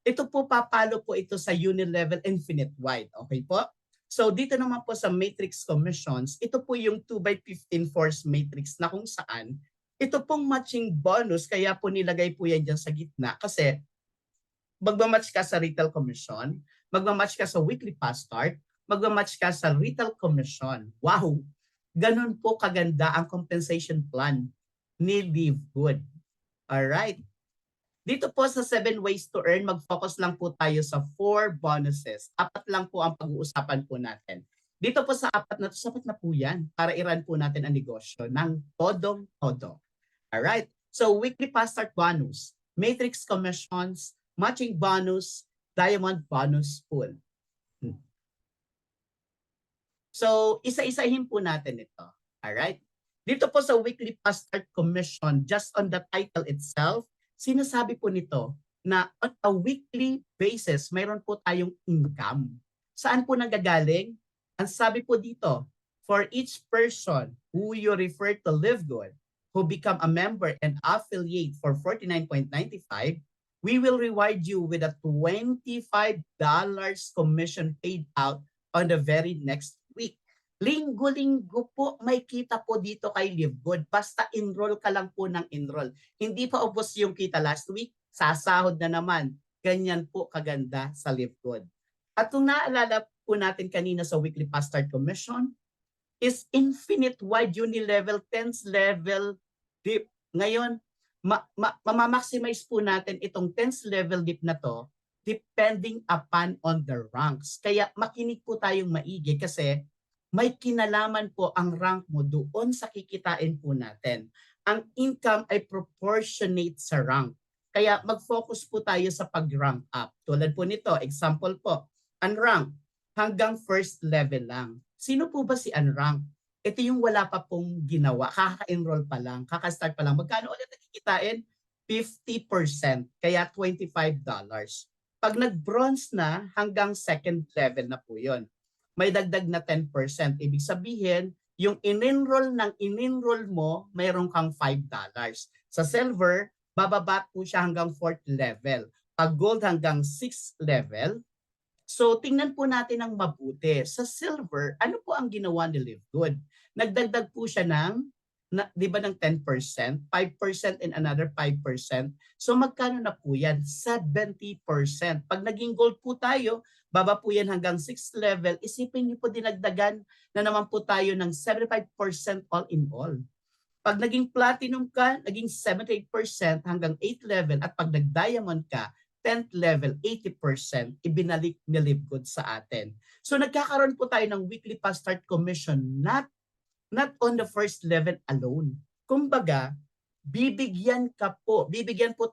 Ito po papalo po ito sa unilevel infinite wide. Okay po? So dito naman po sa matrix commissions, ito po yung 2 by 15 force matrix na kung saan ito pong matching bonus, kaya po nilagay po yan dyan sa gitna kasi magmamatch ka sa retail commission, magmamatch ka sa weekly pass start, magmamatch ka sa retail commission. Wow! Ganun po kaganda ang compensation plan ni LiveGood. Alright. Dito po sa 7 ways to earn, mag-focus lang po tayo sa 4 bonuses. 4 lang po ang pag-uusapan po natin. Dito po sa 4 na to, sapat na po yan para i-run po natin ang negosyo ng todong-todo. Alright, so weekly pass start bonus, matrix commissions, matching bonus, diamond bonus pool. So isa-isahin po natin ito. Alright, dito po sa weekly pass start commission, just on the title itself, sinasabi po nito na on a weekly basis, mayroon po tayong income. Saan po nanggagaling? Ang sabi po dito, for each person who you refer to LiveGood, who become a member and affiliate for $49.95, we will reward you with a $25 commission paid out on the very next week. Linggo-linggo po may kita po dito kay LiveGood. Basta enroll ka lang po ng enroll. Hindi pa ubos yung kita last week, sasahod na naman. Ganyan po kaganda sa LiveGood. At kung naalala po natin kanina sa weekly pass start commission, is infinite wide unilevel, tens level dip. Ngayon, mamamaximize po natin itong tens level dip na to depending upon on the ranks. Kaya makinig po tayong maigi kasi may kinalaman po ang rank mo doon sa kikitain po natin. Ang income ay proportionate sa rank. Kaya mag-focus po tayo sa pag-rank up. Tulad po nito, example po, unrank hanggang first level lang. Sino po ba si unrank? Ito yung wala pa pong ginawa, kaka-enroll pa lang, kaka-start pa lang. Magkano ulit nakikitain? 50%, kaya $25. Pag nag-bronze na, hanggang second level na po yun. May dagdag na 10%. Ibig sabihin, yung in-enroll mo, mayroon kang $5. Sa silver, bababa po siya hanggang 4th level. Pag gold hanggang 6th level. So tingnan po natin ng mabuti. Sa silver, ano po ang ginawa ni Livegood? Nagdagdag po siya ng, di ba ng 10%, 5% and another 5%. So magkano na po yan? 70%. Pag naging gold po tayo, baba po yan hanggang 6th level. Isipin niyo po dinagdagan na naman po tayo ng 75% all in all. Pag naging platinum ka, naging 78% hanggang 8th level. At pag nag-diamond ka, 10th level, 80%, ibinalik ni Livegood sa atin. So nagkakaroon po tayo ng weekly fast start commission, not on the first level alone. Kumbaga, bibigyan po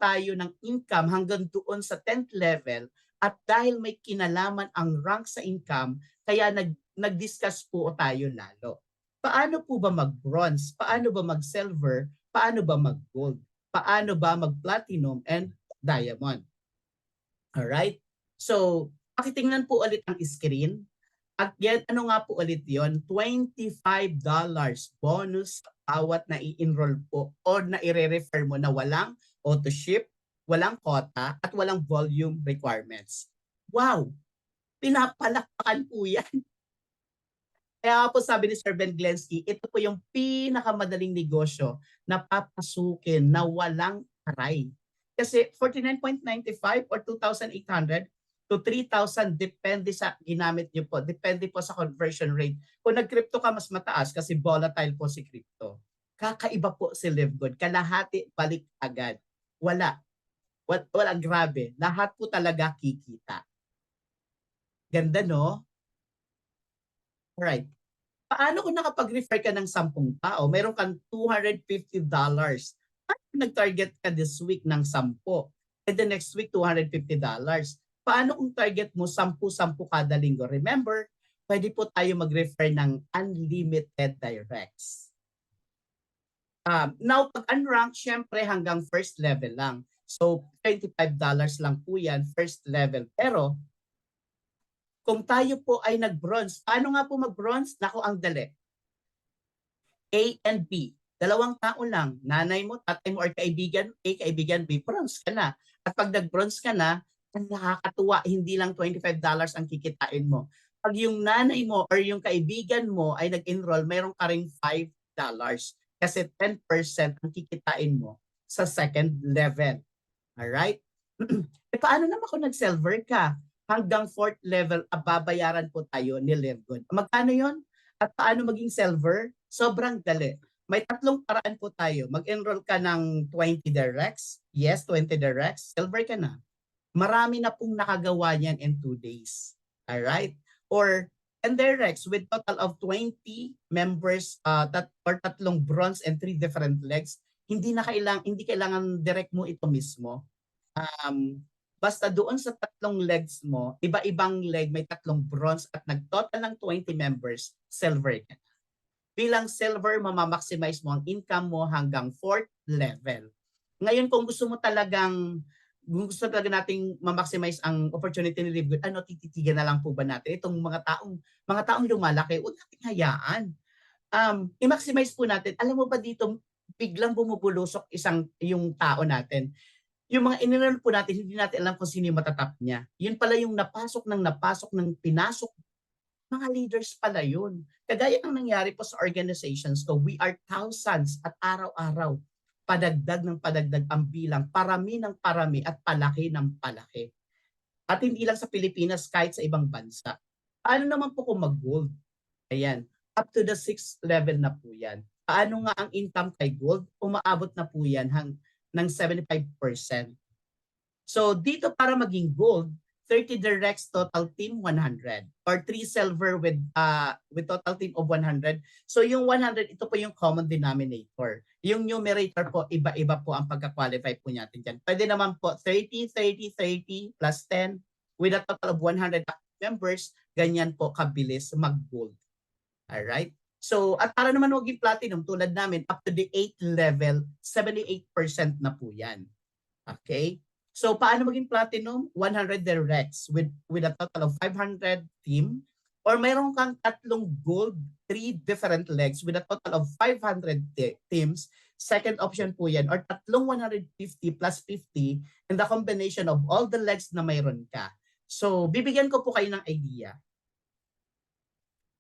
tayo ng income hanggang doon sa 10th level at dahil may kinalaman ang rank sa income, kaya nag-discuss po tayo lalo. Paano po ba mag-bronze? Paano ba mag-silver? Paano ba mag-gold? Paano ba mag-platinum and diamond? Alright? So, pakitingnan po ulit ang screen. At yan, ano nga po ulit yon? $25 bonus bawat na i-enroll po or na i-refer mo na walang auto-ship, walang quota, at walang volume requirements. Wow! Pinapalakpakan po yan. Kaya po sabi ni Sir Ben Glensky, ito po yung pinakamadaling negosyo na papasukin na walang aray. Kasi 49.95 or 2,800 to 3,000 depende sa ginamit niyo po. Depende po sa conversion rate. Kung nag-crypto ka, mas mataas kasi volatile po si crypto. Kakaiba po si Livegood. Kalahati, balik agad. Wala. Wala, grabe. Lahat po talaga kikita. Ganda, no? Alright. Paano kung nakapag-refer ka ng 10 tao, meron kang $250. Nag-target ka this week ng 10, and the next week $250. Paano kung target mo 10-10 kada linggo? Remember, pwede po tayo mag-refer ng unlimited directs. Now, pag unranked, syempre hanggang first level lang. So, $25 lang po yan, first level. Pero, kung tayo po ay nag-bronze, paano nga po mag-bronze? Naku, ang dali. A and B. Dalawang tao lang. Nanay mo, tatay mo, or kaibigan A, kaibigan B, bronze ka na. At pag nag-bronze ka na, ang nakakatuwa, hindi lang $25 ang kikitain mo. Pag yung nanay mo or yung kaibigan mo ay nag-enroll, mayroon ka ring $5. Kasi 10% ang kikitain mo sa second level. Alright? Paano naman kung nag-silver ka? Hanggang 4th level, babayaran po tayo ni Livegood. Magkano yon? At paano maging silver? Sobrang dali. May 3 paraan po tayo. Mag-enroll ka ng 20 directs. Yes, 20 directs. Silver ka na. Marami na pong nakagawa niyan in 2 days. Alright? Or 10 directs with total of 20 members or 3 bronze and 3 different legs. Hindi kailangan direct mo ito mismo. Basta doon sa 3 legs mo, iba-ibang leg, may 3 bronze at nag-total ng 20 members, silver ka. Bilang silver, mamamaximize mo ang income mo hanggang 4th level. Ngayon, kung gusto talaga nating ma-maximize ang opportunity ni Livegood, tititigan na lang po ba natin itong mga taong lumalaki? Huwag nating hayaan. I-maximize po natin. Alam mo ba dito, biglang bumubulusok yung tao natin. Yung mga in-enroll po natin, hindi natin alam kung sino yung matatap niya. Yun pala yung napasok ng pinasok. Mga leaders pala yun. Kagaya ng nangyari po sa organizations ko, we are thousands at araw-araw. Padagdag ng padagdag ang bilang, parami ng parami at palaki ng palaki. At hindi lang sa Pilipinas, kahit sa ibang bansa. Paano naman po kung mag-gold? Ayan. up to the 6th level na po yan. Paano nga ang income kay gold? Umaabot na po yan ng 75%. So dito para maging gold, 30 directs total team 100 or 3 silver with total team of 100. So yung 100 ito po yung common denominator. Yung numerator po iba-iba po ang pagka-qualify po natin diyan. Pwede naman po 30 30 30 plus 10 with a total of 100 members, ganyan po kabilis mag-gold. All right? So at para naman maging platinum tulad namin up to the 8th level, 78% na po 'yan. Okay? So paano maging platinum? 100 directs with a total of 500 team, or mayroon kang tatlong gold, 3 different legs with a total of 500 teams. Second option po yan, or tatlong 150 plus 50 and the combination of all the legs na mayroon ka. So bibigyan ko po kayo ng idea.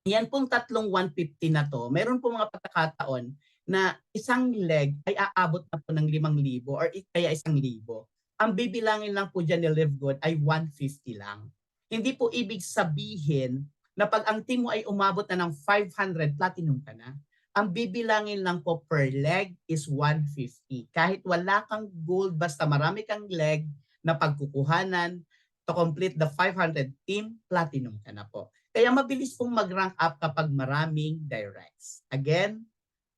Yan pong tatlong 150 na to, meron po mga pagkakataon na isang leg ay aabot na po ng 5,000 or kaya 1,000. Ang bibilangin lang po dyan ni Live Good ay 150 lang. Hindi po ibig sabihin na pag ang team mo ay umabot na ng 500, platinum ka na. Ang bibilangin lang po per leg is 150. Kahit wala kang gold, basta marami kang leg na pagkukuhanan to complete the 500 team, platinum ka na po. Kaya mabilis pong mag-rank up kapag maraming directs. Again,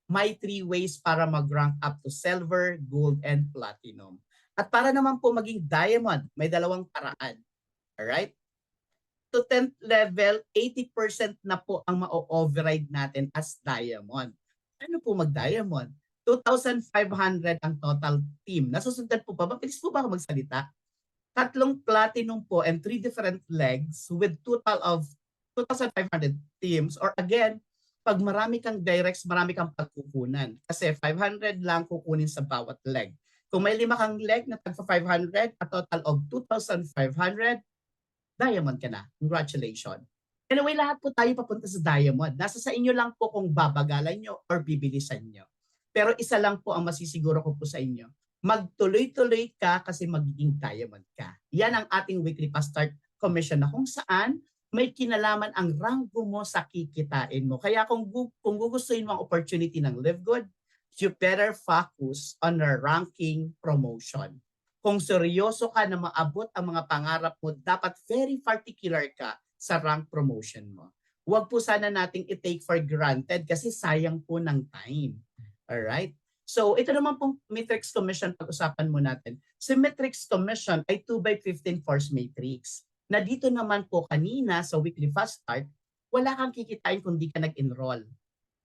may 3 ways para mag-rank up to silver, gold, and platinum. At para naman po maging diamond, may 2 paraan. Alright? To 10th level, 80% na po ang ma-override natin as diamond. Ano po mag-diamond? 2,500 ang total team. Nasusundan po ba? Mabilis po ba ako magsalita? 3 platinum po and 3 different legs with total of 2,500 teams. Or again, pag marami kang directs, marami kang pagkukunan. Kasi 500 lang kukunin sa bawat leg. Kung may 5 kang leg na tagpa 500, a total of 2,500, diamond ka na. Congratulations. Anyway, lahat po tayo papunta sa diamond. Nasa sa inyo lang po kung babagalan nyo or bibilisan nyo. Pero isa lang po ang masisiguro ko po sa inyo. Magtuloy-tuloy ka kasi magiging diamond ka. Yan ang ating weekly fast start commission na kung saan may kinalaman ang ranggo mo sa kikitain mo. Kaya kung gugustuhin mo ang opportunity ng Live Good, you better focus on the ranking promotion. Kung seryoso ka na maabot ang mga pangarap mo, dapat very particular ka sa rank promotion mo. Huwag po sana nating i-take for granted kasi sayang po ng time. Alright? So ito naman pong matrix commission pag-usapan mo natin. Si matrix commission ay 2x15 force matrix. Na dito naman po kanina sa weekly fast start, wala kang kikitain kung di ka nag-enroll.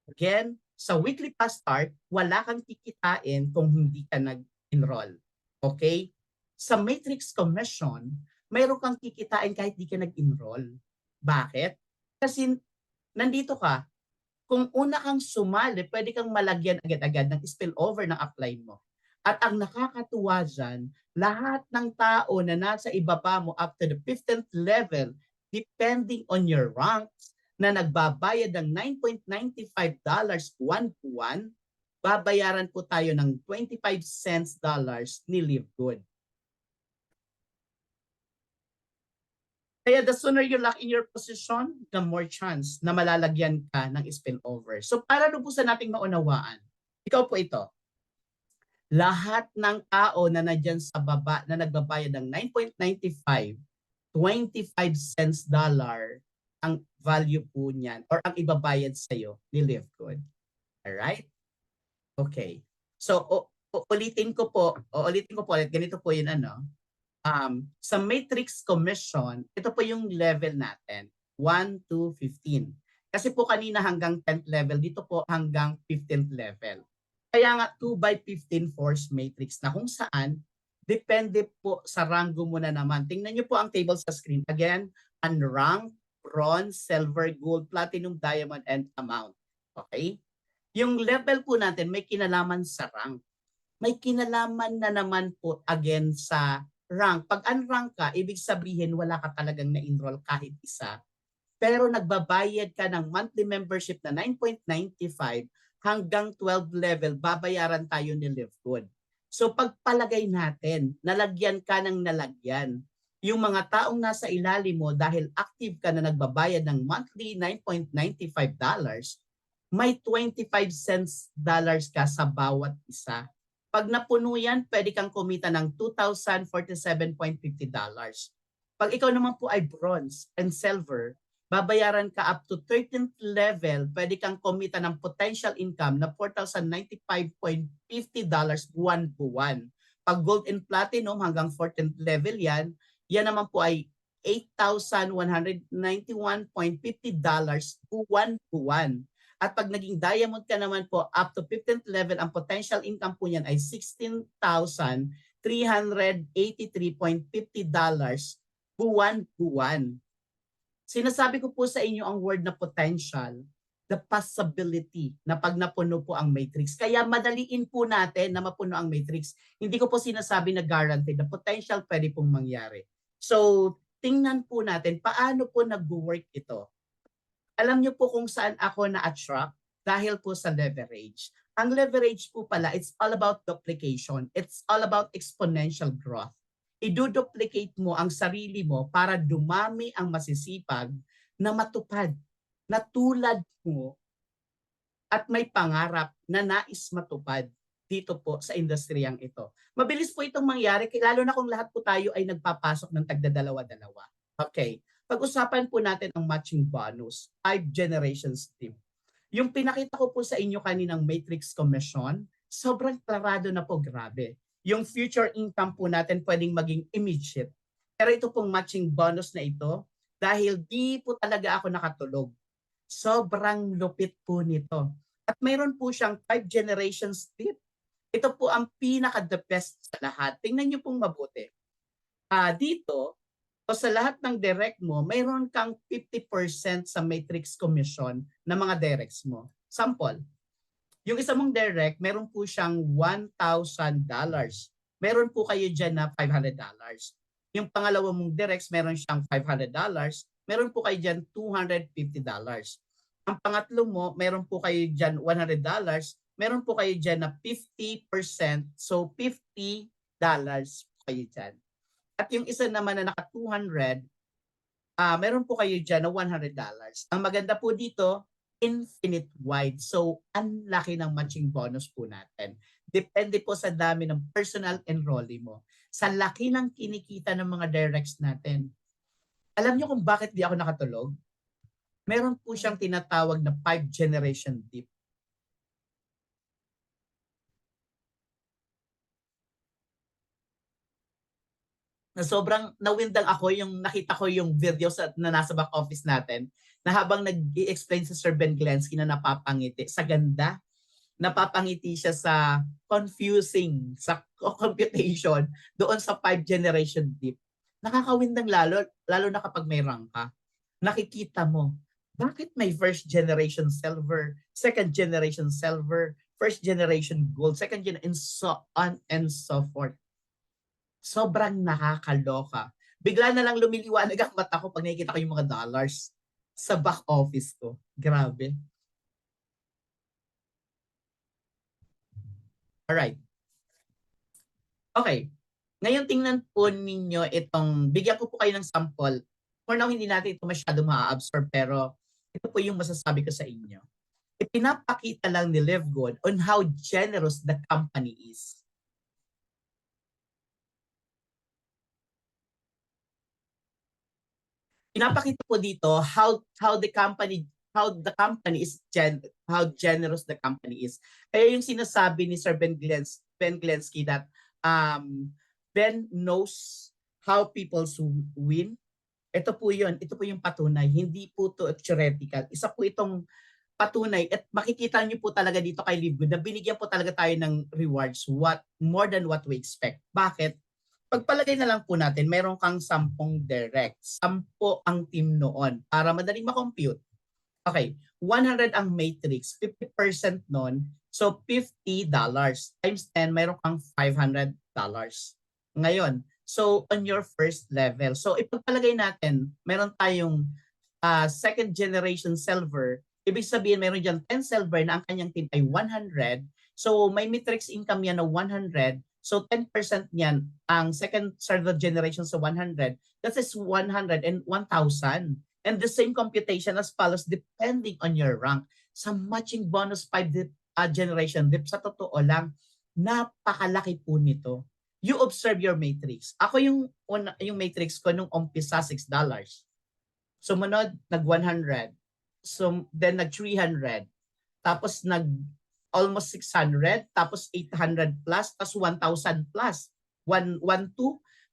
Again, sa weekly fast start, wala kang kikitain kung hindi ka nag-enroll. Okay? Sa matrix commission, mayroon kang kikitain kahit di ka nag-enroll. Bakit? Kasi nandito ka, kung una kang sumali, pwede kang malagyan agad-agad ng spillover ng upline mo. At ang nakakatuwa dyan, lahat ng tao na nasa ibaba mo up to the 15th level, depending on your ranks, na nagbabayad ng $9.95 buwan-buwan, babayaran po tayo ng 25 cents ni Live Good. Kaya the sooner you lock in your position, the more chance na malalagyan ka ng spillover. So para lubusan nating maunawaan, ikaw po ito. Lahat ng tao na nandyan sa baba na nagbabayad ng 9.95, 25 cents ang value po niyan or ang ibabayad sa iyo ni Live Good. Alright? Okay. So ulitin ko po ulit, ganito po yun sa matrix commission, ito po yung level natin, 1 to 15. Kasi po kanina hanggang 10th level, dito po hanggang 15th level. Kaya nga 2x15 force matrix na kung saan, depende po sa ranggo mo na naman. Tingnan nyo po ang table sa screen. Again, unranked, bronze, silver, gold, platinum, diamond, and amount. Okay? Yung level po natin may kinalaman sa rank. May kinalaman na naman po again sa rank. Pag unrank ka, ibig sabihin wala ka talagang na-enroll kahit isa. Pero nagbabayad ka ng monthly membership na 9.95 hanggang 12 level, babayaran tayo ni Live Good. So pagpalagay natin, nalagyan ka ng nalagyan. Yung mga taong nasa ilalim mo dahil active ka na nagbabayad ng monthly $9.95, may 25 cents dollars ka sa bawat isa. Pag napuno yan, pwede kang kumita ng $2,047.50. Pag ikaw naman po ay bronze and silver, babayaran ka up to 13th level, pwede kang kumita ng potential income na $4,095.50 buwan-buwan. Pag gold and platinum hanggang 14th level yan naman po ay $8,191.50 buwan-buwan. At pag naging diamond ka naman po, up to 15th level, ang potential income po niyan ay $16,383.50 buwan-buwan. Sinasabi ko po sa inyo ang word na potential, the possibility na pag napuno po ang matrix. Kaya madaliin po natin na mapuno ang matrix. Hindi ko po sinasabi na guaranteed, na potential pwede pong mangyari. So, tingnan po natin paano po nag-work ito. Alam niyo po kung saan ako na-attract? Dahil po sa leverage. Ang leverage po pala, it's all about duplication. It's all about exponential growth. I-duplicate mo ang sarili mo para dumami ang masisipag na matupad, na tulad mo at may pangarap na nais matupad dito po sa industriyang ito. Mabilis po itong mangyari, lalo na kung lahat po tayo ay nagpapasok ng tagdadalawa-dalawa. Okay. Pag-usapan po natin ang matching bonus, 5 generations team. Yung pinakita ko po sa inyo kaninang matrix commission, sobrang klarado na po, grabe. Yung future income po natin pwedeng maging immediate. Pero ito pong matching bonus na ito, dahil di po talaga ako nakatulog. Sobrang lupit po nito. At mayroon po siyang 5 generations tip. Ito po ang pinaka-the best sa lahat. Tingnan niyo pong mabuti. Dito, o sa lahat ng direct mo, mayroon kang 50% sa matrix commission na mga directs mo. Sample, yung isa mong direct, meron po siyang $1,000. Meron po kayo dyan na $500. Yung pangalawa mong directs, meron siyang $500. Meron po kayo dyan $250. Ang pangatlo mo, meron po kayo dyan $100. Meron po kayo dyan na 50%. So $50 kayo dyan. At yung isa naman na naka 200, meron po kayo dyan na $100. Ang maganda po dito, infinite wide. So, ang laki ng matching bonus po natin. Depende po sa dami ng personal enrollee mo. Sa laki ng kinikita ng mga directs natin. Alam niyo kung bakit di ako nakatulog? Meron po siyang tinatawag na 5 generation dip. Na sobrang nawindang ako yung nakita ko yung video na nasa back office natin na habang nag-i-explain si Sir Ben Glensky na napapangiti sa ganda, napapangiti siya sa confusing, sa computation doon sa 5 generation dip. Nakakawindang lalo na kapag may rank ka. Nakikita mo, bakit may first generation silver, second generation silver, first generation gold, second generation, and so on and so forth. Sobrang nakakaloka. Bigla na lang lumiliwanag ang mata ko pag nakikita ko yung mga dollars sa back office ko. Grabe. Alright. Okay. Ngayon tingnan po ninyo itong, bigyan ko po kayo ng sample. For now, hindi natin ito masyado ma-absorb, pero ito po yung masasabi ko sa inyo. Ipinapakita lang ni LiveGood on how generous the company is. Pinapakita po dito how the company is how generous the company is. Kaya yung sinasabi ni Sir Ben Glensky that Ben knows how people win. Ito po yun. Ito po yung patunay. Hindi po to theoretical. Isa po itong patunay at makikita niyo po talaga dito kay LiveGood na binigyan po talaga tayo ng rewards more than what we expect. Bakit? Pagpalagay na lang po natin, meron kang 10 direct. 10 ang team noon para madaling ma-compute. Okay, 100 ang matrix, 50% noon. So $50 times 10, meron kang $500. Ngayon, so on your first level. So ipagpalagay natin, meron tayong second generation silver. Ibig sabihin, meron dyan 10 silver na ang kanyang team ay 100. So may matrix income yan na 100. So 10% niyan, ang second third generation sa 100, that is 100 and 1,000. And the same computation as follows depending on your rank. sa matching bonus 5 generation dip, sa totoo lang, napakalaki po nito. You observe your matrix. Ako yung matrix ko nung umpisa $6. Sumunod, nag-100. So, then nag-300. Tapos almost 600. Tapos 800 plus. Tapos 1,000 plus. 1,2.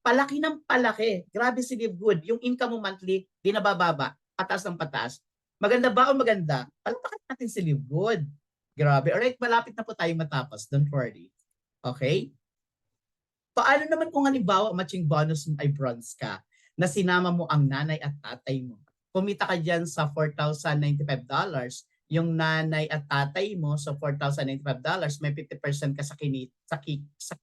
Palaki ng palaki. Grabe si Live Good. Yung income mo monthly, di nabababa. Pataas ng pataas. Maganda ba o maganda? Palakpakan natin si Live Good. Grabe. Alright, malapit na po tayo matapos. Don't worry. Okay? Paano naman kung halimbawa matching bonus mo ay bronze ka na sinama mo ang nanay at tatay mo? Kumita ka dyan sa $4,095. Yung nanay at tatay mo, so $4,095, may 50% ka sa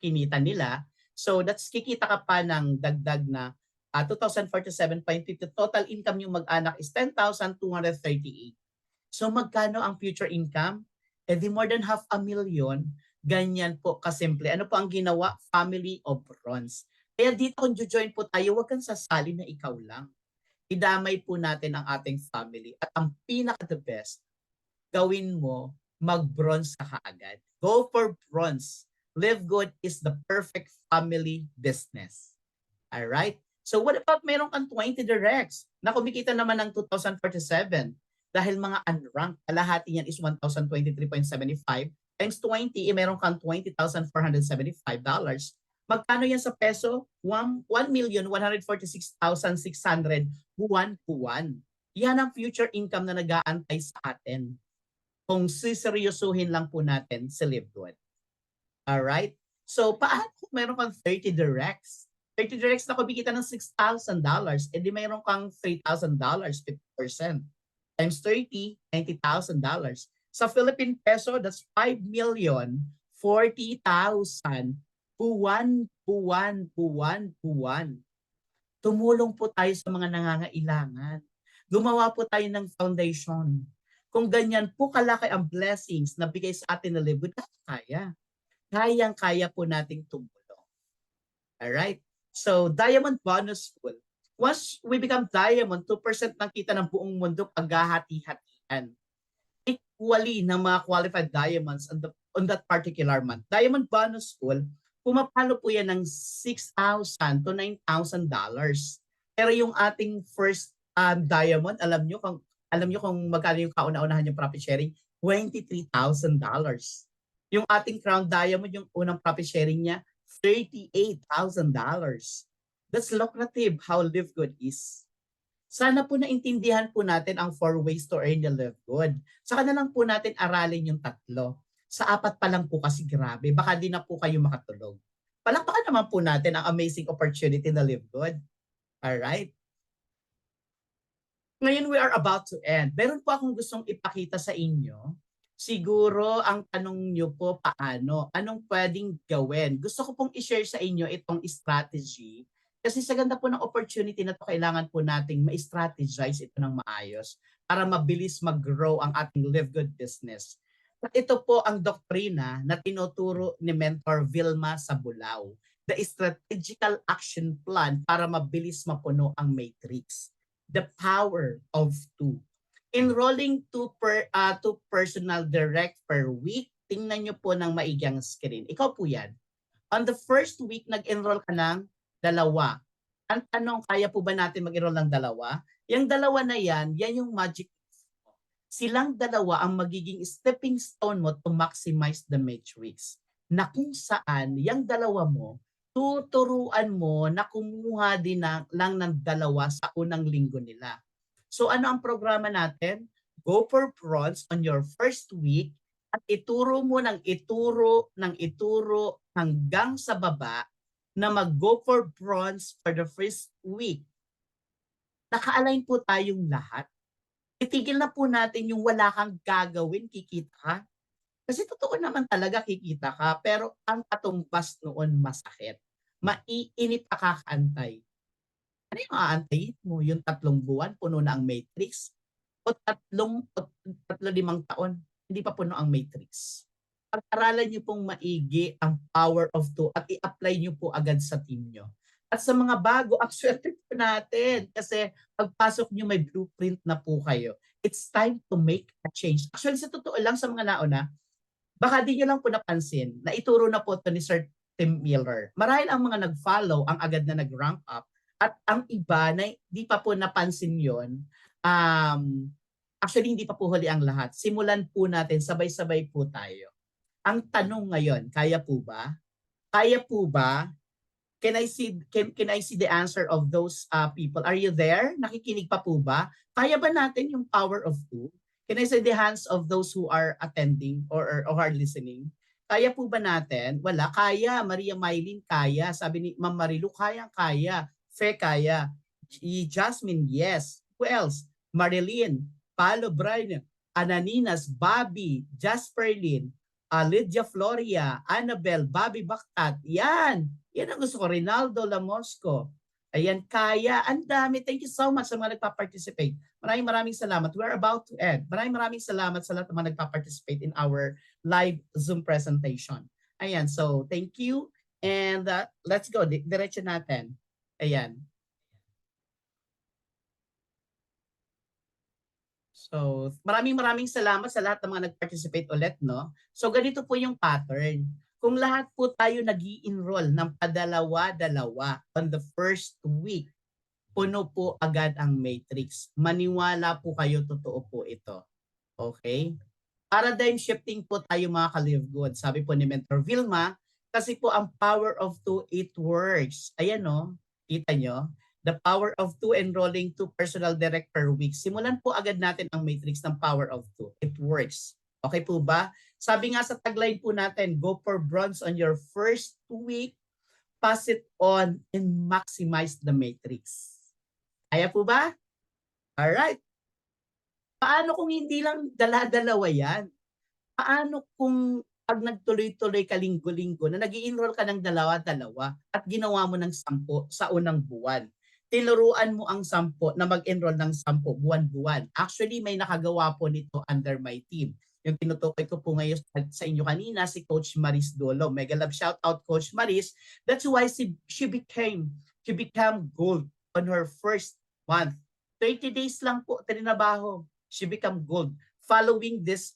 kinita nila. So that's kikita ka pa ng dagdag na 2,047.50. Total income yung mag-anak is 10,238. So magkano ang future income? Eh di more than $500,000. Ganyan po kasimple. Ano po ang ginawa? Family of bronze. Kaya dito kung join po tayo, huwag kang sasali na ikaw lang. Idamay po natin ang ating family. At ang pinaka-the best, gawin mo, mag-bronze ka kaagad. Go for bronze. Live Good is the perfect family business. Alright? So what about meron kang 20 directs na kumikita naman ng 2,047? Dahil mga unranked, kalahati yan is 1,023.75 times 20, meron kang $20,475. Magkano yan sa peso? 1,146,600 buwan-buwan. Yan ang future income na nag-aantay sa atin. Kung siseryosuhin lang po natin si Live Good. Alright? So, paano kung meron kang 30 directs? 30 directs na kumikita ng $6,000, edi meron kang $3,000, 50%. Times 30, $90,000. Sa Philippine peso, that's 5,040,000 buwan. Tumulong po tayo sa mga nangangailangan. Gumawa po tayo ng foundation. Kung ganyan po kalaki ang blessings na bigay sa atin na Live Good, kaya. Kayang-kaya po nating tumulong. Alright? So, Diamond Bonus Pool. Once we become Diamond, 2% ng kita ng buong mundo paghahati-hatian. Equally ng mga qualified diamonds on that particular month. Diamond Bonus Pool, pumapalo po yan ng $6,000 to $9,000. Pero yung ating first diamond, alam nyo kung magkano yung kauna-unahan yung profit sharing? $23,000. Yung ating crown diamond, yung unang profit sharing niya, $38,000. That's lucrative how Live Good is. Sana po naintindihan po natin ang 4 ways to earn the Live Good. Saka na lang po natin aralin yung 3. Sa 4 pa lang po kasi grabe, baka di na po kayo makatulog. Palakpakan naman po natin ang amazing opportunity na Live Good. Alright? Ngayon we are about to end. Meron po akong gustong ipakita sa inyo. Siguro ang tanong nyo po paano? Anong pwedeng gawin? Gusto ko pong i-share sa inyo itong strategy. Kasi sa ganda po ng opportunity na to, kailangan po nating ma-strategize ito ng maayos para mabilis mag-grow ang ating Live Good business. At ito po ang doktrina na tinuturo ni Mentor Vilma Sabulao, the strategical action plan para mabilis mapuno ang matrix. The power of 2. Enrolling 2 personal direct per week. Tingnan nyo po ng maigyang screen. Ikaw po yan. On the first week, nag-enroll ka ng 2. Ang tanong, kaya po ba natin mag-enroll ng 2? Yung 2 na yan yung magic. Silang 2 ang magiging stepping stone mo to maximize the matrix. Na kung saan, yung 2 mo, tuturuan mo na kumuha din lang ng 2 sa unang linggo nila. So ano ang programa natin? Go for bronze on your first week at ituro mo ng ituro hanggang sa baba na mag-go for bronze for the first week. Naka-align po tayong lahat. Itigil na po natin yung wala kang gagawin, kikita ka. Kasi totoo naman talaga kikita ka, pero ang katumbas noon masakit. Maiinit ka kakaantay. Ano yung aantayin mo? Yung 3 buwan, puno na ang matrix? O 3-5 taon, hindi pa puno ang matrix? Pag-aralan niyo pong maigi ang power of 2 at i-apply niyo po agad sa team niyo. At sa mga bago, ang swerte po natin kasi pagpasok niyo may blueprint na po kayo. it's time to make a change. Actually, sa totoo lang sa mga nauna, baka di nyo lang po napansin na ituro na po to ni Sir Tim Miller. Marahil ang mga nag-follow ang agad na nag-rank up at ang iba na di pa po napansin yon. Actually, hindi pa po huli ang lahat. Simulan po natin, sabay-sabay po tayo. Ang tanong ngayon, kaya po ba? Kaya po ba? Can I see the answer of those people? Are you there? Nakikinig pa po ba? Kaya ba natin yung power of two? Can I see the hands of those who are attending or are listening? Kaya po ba natin? Wala. Kaya. Maria Mylene, kaya. Sabi ni Ma'am Marilu, kaya. Fe, kaya. Jasmine, yes. Who else? Marilyn, Palo Brian, Ananinas, Bobby, Jasperlyn, Lydia Floria, Annabel, Bobby Baktat. Yan. Yan ang gusto ko. Rinaldo Lamosco. Ayan, kaya. Ang dami. Thank you so much sa mga nagpa-participate. Maraming salamat. We're about to end. Maraming salamat sa lahat ng mga nagpa-participate in our live Zoom presentation. Ayan, so thank you. And let's go. Diretso natin. Ayan. So, maraming salamat sa lahat ng mga nag-participate ulit, no? So, ganito po yung pattern. Kung lahat po tayo nag-i-enroll ng padalawa-dalawa on the first week, puno po agad ang matrix. Maniwala po kayo, totoo po ito. Okay? Paradigm shifting po tayo mga ka-live good. Sabi po ni Mentor Vilma, kasi po ang power of two, it works. Ayan no, kita nyo? The power of two, enrolling two personal direct per week. Simulan po agad natin ang matrix ng power of two. It works. Okay po ba? Sabi nga sa tagline po natin, go for bronze on your first week, pass it on, and maximize the matrix. Kaya po ba? Alright. Paano kung hindi lang dala-dalawa yan? Paano kung pag nagtuloy-tuloy ka linggo-linggo na nag-i-enroll ka ng dalawa-dalawa at ginawa mo ng 10 sa unang buwan? Tinuruan mo ang 10 na mag-enroll ng 10 buwan-buwan. Actually, may nakagawa po nito under my team. Yung tinutukoy ko po ngayon sa inyo kanina, si Coach Maris Dolo. Mega love shout out Coach Maris. That's why she became gold on her first month. 30 days lang po trinabaho. She became gold following this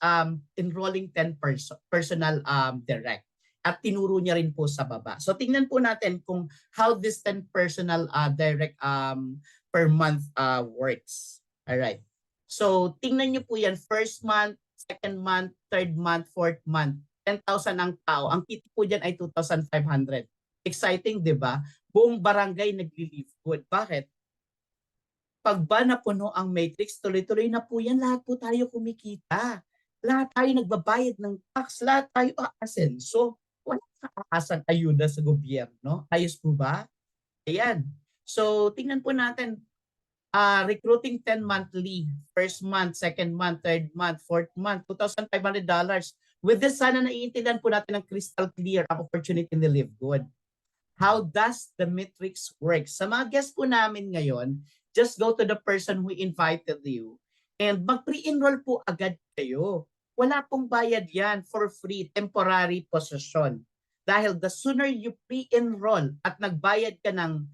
enrolling 10 personal direct. At tinuro niya rin po sa baba. So tingnan po natin kung how this 10 personal direct per month works. Alright. So tingnan niyo po yan, first month, second month, third month, fourth month. 10,000 ang tao. Ang kita po dyan ay 2,500. Exciting, di ba? Buong barangay nagli-live good. Bakit? Pag ba napuno ang matrix, tuloy-tuloy na po yan. Lahat po tayo kumikita. Lahat tayo nagbabayad ng tax. Lahat tayo aasenso. Walang kaasang ayuda sa gobyerno. Ayos po ba? Ayan. So, tingnan po natin. Recruiting 10 monthly, first month, second month, third month, fourth month, $2,500. With this, sana naiintindihan po natin ng crystal clear ang opportunity in the Live Good. How does the matrix work? Sa mga guests po namin ngayon, just go to the person who invited you and mag-pre-enroll po agad kayo. Wala pong bayad yan, for free, temporary position. Dahil the sooner you pre-enroll at nagbayad ka ng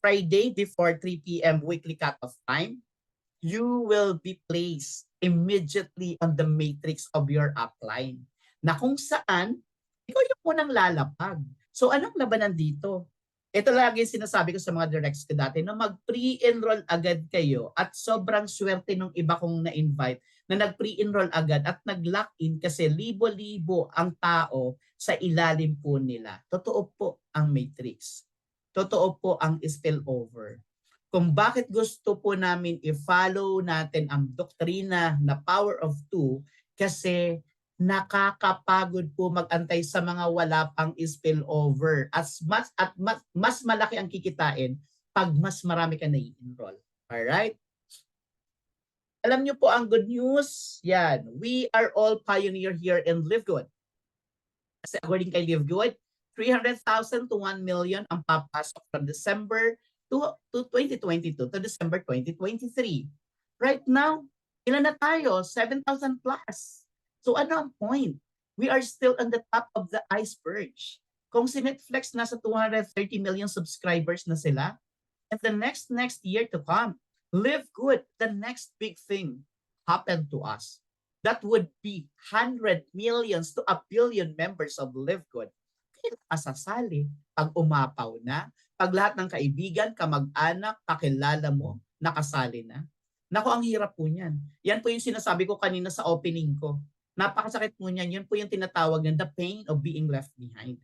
Friday before 3 p.m. weekly cut-off time, you will be placed immediately on the matrix of your upline. Na kung saan, ikaw yung unang lalapag. So anong labanan dito? Ito lagi sinasabi ko sa mga directs ko dati na mag-pre-enroll agad kayo at sobrang swerte nung iba kong na-invite na nag-pre-enroll agad at nag-lock-in kasi libo-libo ang tao sa ilalim po nila. Totoo po ang matrix. Totoo po ang spillover. Kung bakit gusto po namin i-follow natin ang doktrina na power of two, kasi nakakapagod po mag-antay sa mga wala pang spillover. Mas malaki ang kikitain pag mas marami ka na-i-enroll. Alright? Alam niyo po ang good news? Yan. We are all pioneer here in Live Good. Kasi according kay Live Good, 300,000 to 1 million ang papasok from December to 2022 to December 2023. Right now, ilan na tayo? 7,000 plus. So ano ang point? We are still on the top of the iceberg. Kung si Netflix nasa 230 million subscribers na sila, and the next year to come, Live Good, the next big thing. happen to us, that would be 100 millions to a billion members of Live Good. Kailan ka sasali? Pag umapaw na, pag lahat ng kaibigan, kamag-anak, kakilala mo, nakasali na. Naku, ang hirap po niyan. Yan po yung sinasabi ko kanina sa opening ko. Napakasakit po niyan. Yun po yung tinatawag ng the pain of being left behind.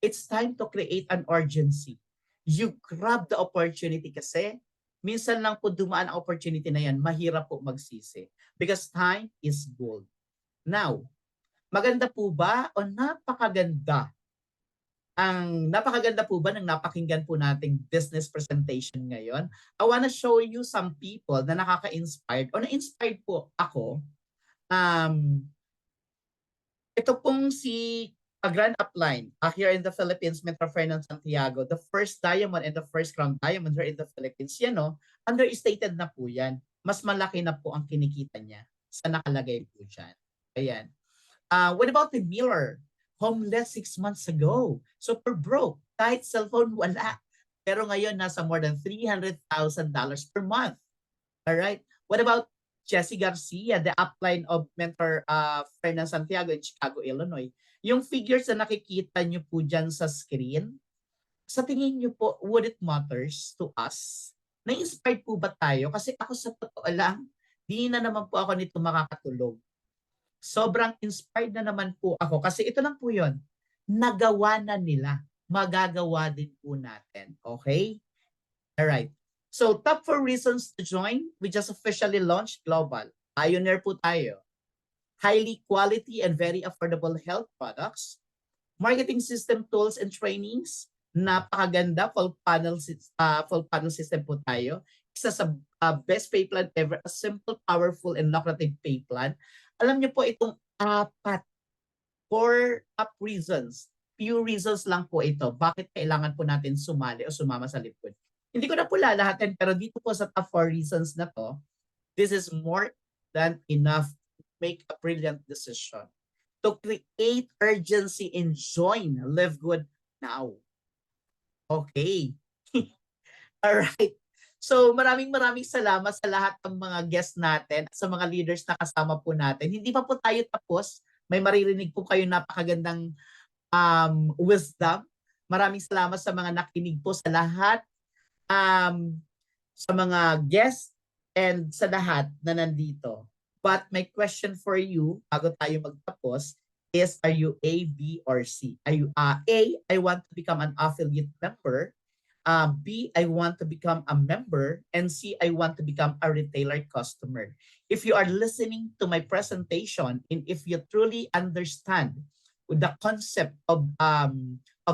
It's time to create an urgency. You grab the opportunity kasi minsan lang po dumaan ang opportunity na yan, mahirap po magsisi. Because time is gold. Now, maganda po ba o napakaganda po ba ng napakinggan po nating business presentation ngayon? I wanna show you some people na nakaka-inspired o na-inspired po ako. Ito pong si Grand Upline here in the Philippines, Metro Fernand Santiago, the first diamond and the first crown diamond here in the Philippines. Yan o, understated na po yan. Mas malaki na po ang kinikita niya sa nakalagay po dyan. Ayan. What about the Miller? Homeless 6 months ago. Super broke. Kahit cellphone, wala. Pero ngayon, nasa more than $300,000 per month. Alright? What about Jessie Garcia, the upline of Mentor Fernand Santiago in Chicago, Illinois? Yung figures na nakikita nyo po dyan sa screen, sa tingin nyo po, would it matters to us? Na-inspired po ba tayo? Kasi ako sa totoo lang, di na naman po ako nito makakatulog. Sobrang inspired na naman po ako kasi ito lang po yun. Nagawa na nila. Magagawa din po natin. Okay? Alright. So, top 4 reasons to join. We just officially launched Global. Pioneer po tayo. Highly quality and very affordable health products. Marketing system tools and trainings. Napakaganda. Full panel system po tayo. Isa sa best pay plan ever. A simple, powerful, and lucrative pay plan. Alam niyo po itong 4 top reasons. Few reasons lang po ito. Bakit kailangan po natin sumali o sumama sa Live Good? Hindi ko na po lalahatin pero dito po sa top 4 reasons na to, this is more than enough to make a brilliant decision. To create urgency and join Live Good now. Okay. Alright. So maraming salamat sa lahat ng mga guests natin, sa mga leaders na kasama po natin. Hindi pa po tayo tapos. May maririnig po kayo napakagandang wisdom. Maraming salamat sa mga nakinig po sa lahat, sa mga guests and sa lahat na nandito. But my question for you, bago tayo magtapos, is are you A, B, or C? Are you A, I want to become an affiliate member. B, I want to become a member, and C, I want to become a retailer customer. If you are listening to my presentation and if you truly understand the concept of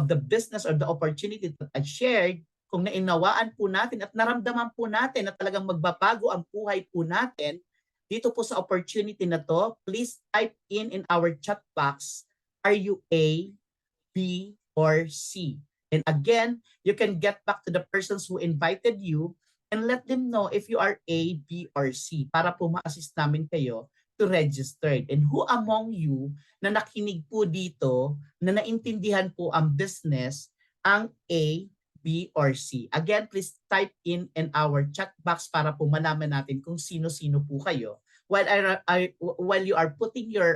the business or the opportunity that I shared, kung nainawaan po natin at naramdaman po natin na talagang magbabago ang buhay po natin, dito po sa opportunity na to, please type in our chat box, are you A, B, or C? And again, you can get back to the persons who invited you and let them know if you are A, B, or C para po ma-assist namin kayo to register. And who among you na nakinig po dito, na naintindihan po ang business, ang A, B, or C? Again, please type in our chat box para po malaman natin kung sino-sino po kayo. While you are putting your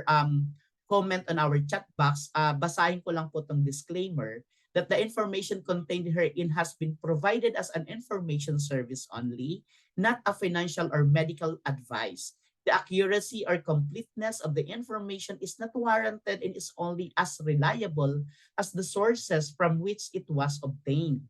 comment on our chat box, basahin ko lang po itong disclaimer that the information contained herein has been provided as an information service only, not a financial or medical advice. The accuracy or completeness of the information is not warranted and is only as reliable as the sources from which it was obtained.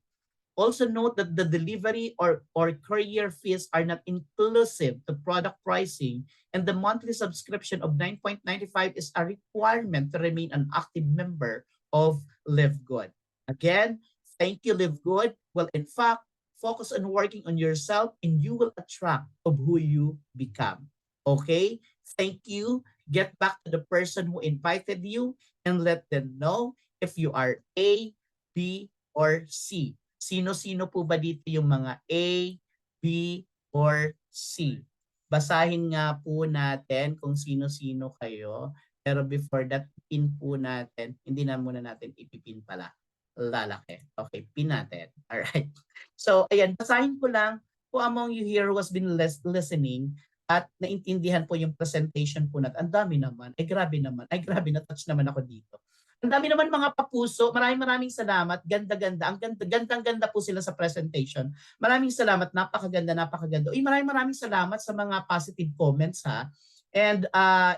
Also note that the delivery or courier fees are not inclusive to product pricing, and the monthly subscription of $9.95 is a requirement to remain an active member of Live Good. Again, thank you, Live Good. Well, in fact, focus on working on yourself and you will attract of who you become. Okay? Thank you. Get back to the person who invited you and let them know if you are A, B, or C. Sino-sino po ba dito yung mga A, B, or C? Basahin nga po natin kung sino-sino kayo. Pero before that, pin po natin. Hindi na muna natin ipipin pala. Lalaki. Okay, pin natin. Alright. So, ayan, basahin ko lang who among you here who has been listening. at naintindihan po yung presentation po natin. Ang dami naman. Ay grabe naman. Ay grabe, na-touch naman ako dito. Ang dami naman mga papuso. Maraming salamat. Ganda-ganda. Ang gandang-ganda po sila sa presentation. Maraming salamat. Napakaganda, napakaganda. Uy, maraming salamat sa mga positive comments ha. And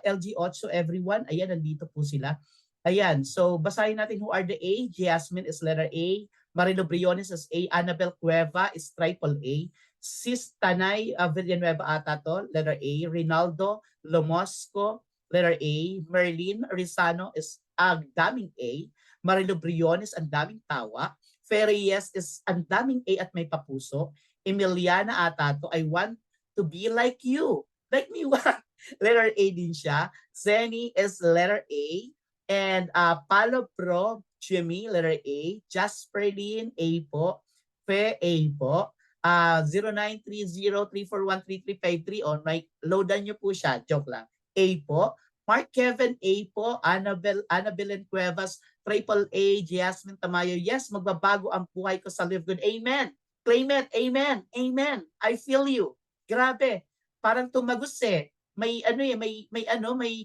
LG8 everyone, ayan, nandito po sila. Ayan, so basahin natin who are the A. Jasmine is letter A. Marilo Briones is A. Annabel Cueva is triple A. Sis Tanay Villanueva ata to, letter A. Rinaldo Lomosco, letter A. Merlin Rizano is ang daming A. Marilo Briones, ang daming tawa. Ferries is ang daming A at may papuso. Emiliana ata to, I want to be like you. Like me, what? Letter A din siya. Zenny is letter A. And Palo Pro, Jimmy, letter A. Jasperlin, A po. Fe, A po. 0930-341-3353 on my loadan nyo po siya. Joke lang. A po. Mark Kevin, A po. Annabel Cuevas, triple A. Jasmine Tamayo, yes, magbabago ang buhay ko sa Live Good. Amen. Claim it. Amen. Amen. I feel you. Grabe. Parang tumagos eh. May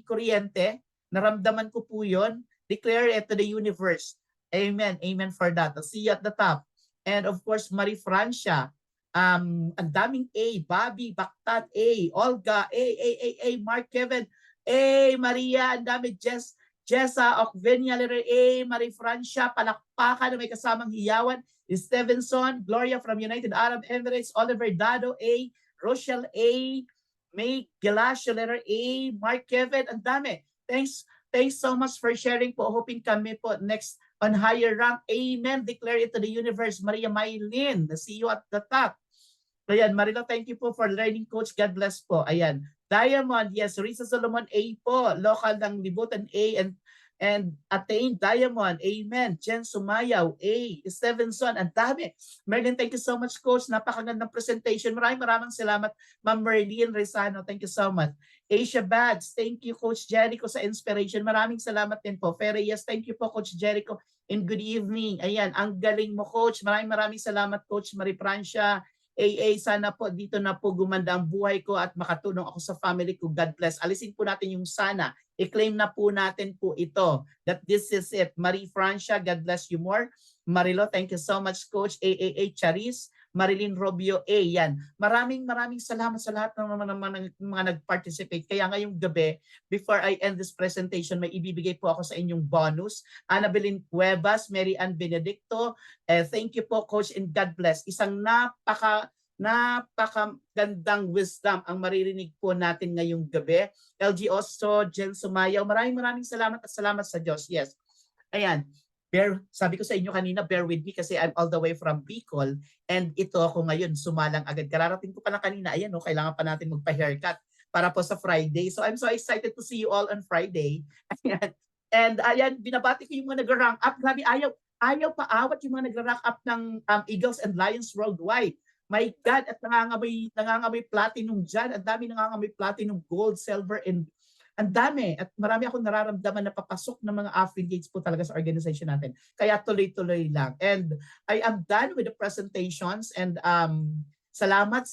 kuryente. Naramdaman ko po 'yon. Declare it to the universe. Amen. Amen for that. I'll see you at the top. And of course, Marie Francia. Ang daming A. Bobby, Baktat, A. Olga, A. Mark Kevin, A. Maria, ang dami. Jessa, Ocvenia, letter A. Marie Francia, palakpakan na may kasamang hiyawan. Stevenson, Gloria from United Arab Emirates, Oliver Dado, A. Rochelle, A. May Galasio, letter A. Mark Kevin, ang dami. Thanks so much for sharing po. Hoping kami po next on higher rank. Amen. Declare it to the universe. Maria Maylin, see you at the top. Ayan, Marilo, thank you po for learning coach. God bless po. Ayan. Diamond, yes. Risa Solomon, A po. Local ng Libutan, A. And Attain, Diamond, amen. Jen Sumayaw, A. Stevenson, ang dami. Merlin, thank you so much, coach. Napakagandang presentation. Maraming salamat, Ma'am Merlin Rizano. Thank you so much. Asia Bads, thank you, Coach Jericho, sa inspiration. Maraming salamat din po. Ferrias, thank you po, Coach Jericho. And good evening. Ayan, ang galing mo, Coach. Maraming salamat, Coach Marie Francia. Sana po dito na po gumanda ang buhay ko at makatulong ako sa family ko. God bless. Alisin po natin yung sana. I-claim na po natin po ito. That this is it. Marie Francia, God bless you more. Marilo, thank you so much, Coach. Charis. Marilyn Robio A. Yan. Maraming salamat sa lahat ng mga nag-participate. Kaya ngayong gabi, before I end this presentation, may ibibigay po ako sa inyong bonus. Annabelin Cuevas, Mary Ann Benedicto, thank you po, Coach, and God bless. Isang napakagandang wisdom ang maririnig po natin ngayong gabi. LG Oso, Jen Sumayaw, maraming salamat at salamat sa Diyos. Yes. Ayan. Sabi ko sa inyo kanina, bear with me kasi I'm all the way from Bicol and ito ako ngayon, sumalang agad. Kararating ko pa lang kanina, ayan, kailangan pa natin magpa-haircut para po sa Friday. So I'm so excited to see you all on Friday. Ayan. And ayan, binabati ko yung mga nag-rank up. Grabe, ayaw paawat yung mga nag-rank up ng Eagles and Lions worldwide. My God, at nangangamoy platinum dyan. Ang dami nangangamoy platinum, gold, silver, and ang dami. At marami akong nararamdaman na papasok ng mga affiliates po talaga sa organization natin. Kaya tuloy-tuloy lang. And I am done with the presentations. And salamat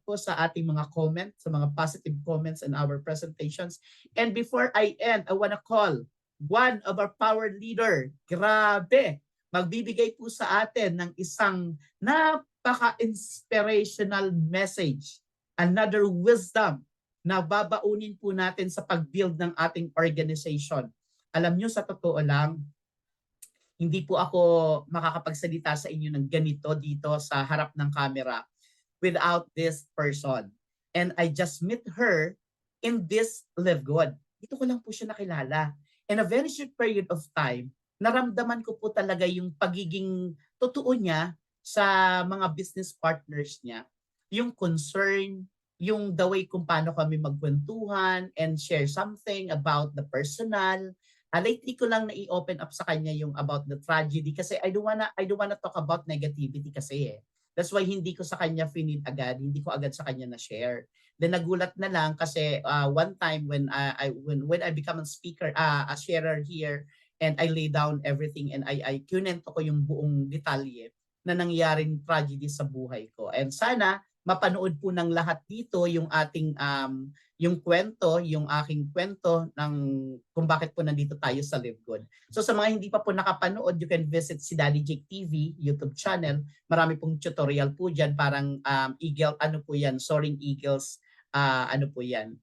po sa ating mga comments, sa mga positive comments in our presentations. And before I end, I want to call one of our power leader. Grabe! Magbibigay po sa atin ng isang napaka-inspirational message. Another wisdom na babaunin po natin sa pag-build ng ating organization. Alam nyo, sa totoo lang, hindi po ako makakapagsalita sa inyo ng ganito dito sa harap ng camera without this person. And I just met her in this Live Good. Dito ko lang po siya nakilala. In a very short period of time, naramdaman ko po talaga yung pagiging totoo niya sa mga business partners niya. Yung concern, yung the way kung paano kami magkwentuhan and share something about the personal. Lately ko lang na i-open up sa kanya yung about the tragedy kasi I don't wanna talk about negativity kasi eh. That's why hindi ko sa kanya finid agad, hindi ko agad sa kanya na share. Then nagulat na lang kasi one time when I become a speaker, a sharer here, and I lay down everything and I kunento ko yung buong detalye na nangyaring tragedy sa buhay ko. And sana mapanood po ng lahat dito yung ating yung kwento, yung aking kwento ng kung bakit po nandito tayo sa Live Good. So sa mga hindi pa po nakapanood, you can visit si Daddy Jake TV YouTube channel. Marami pong tutorial po diyan, parang Eagle, ano po yan, Soaring Eagles, ano po yan,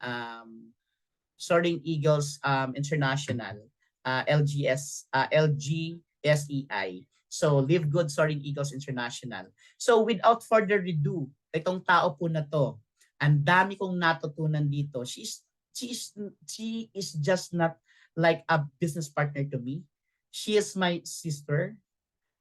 Soaring Eagles International, LGSEI. So Live Good Soaring Eagles International. So without further ado, itong tao po na to, ang dami kong natutunan dito. She is just not like a business partner to me. She is my sister,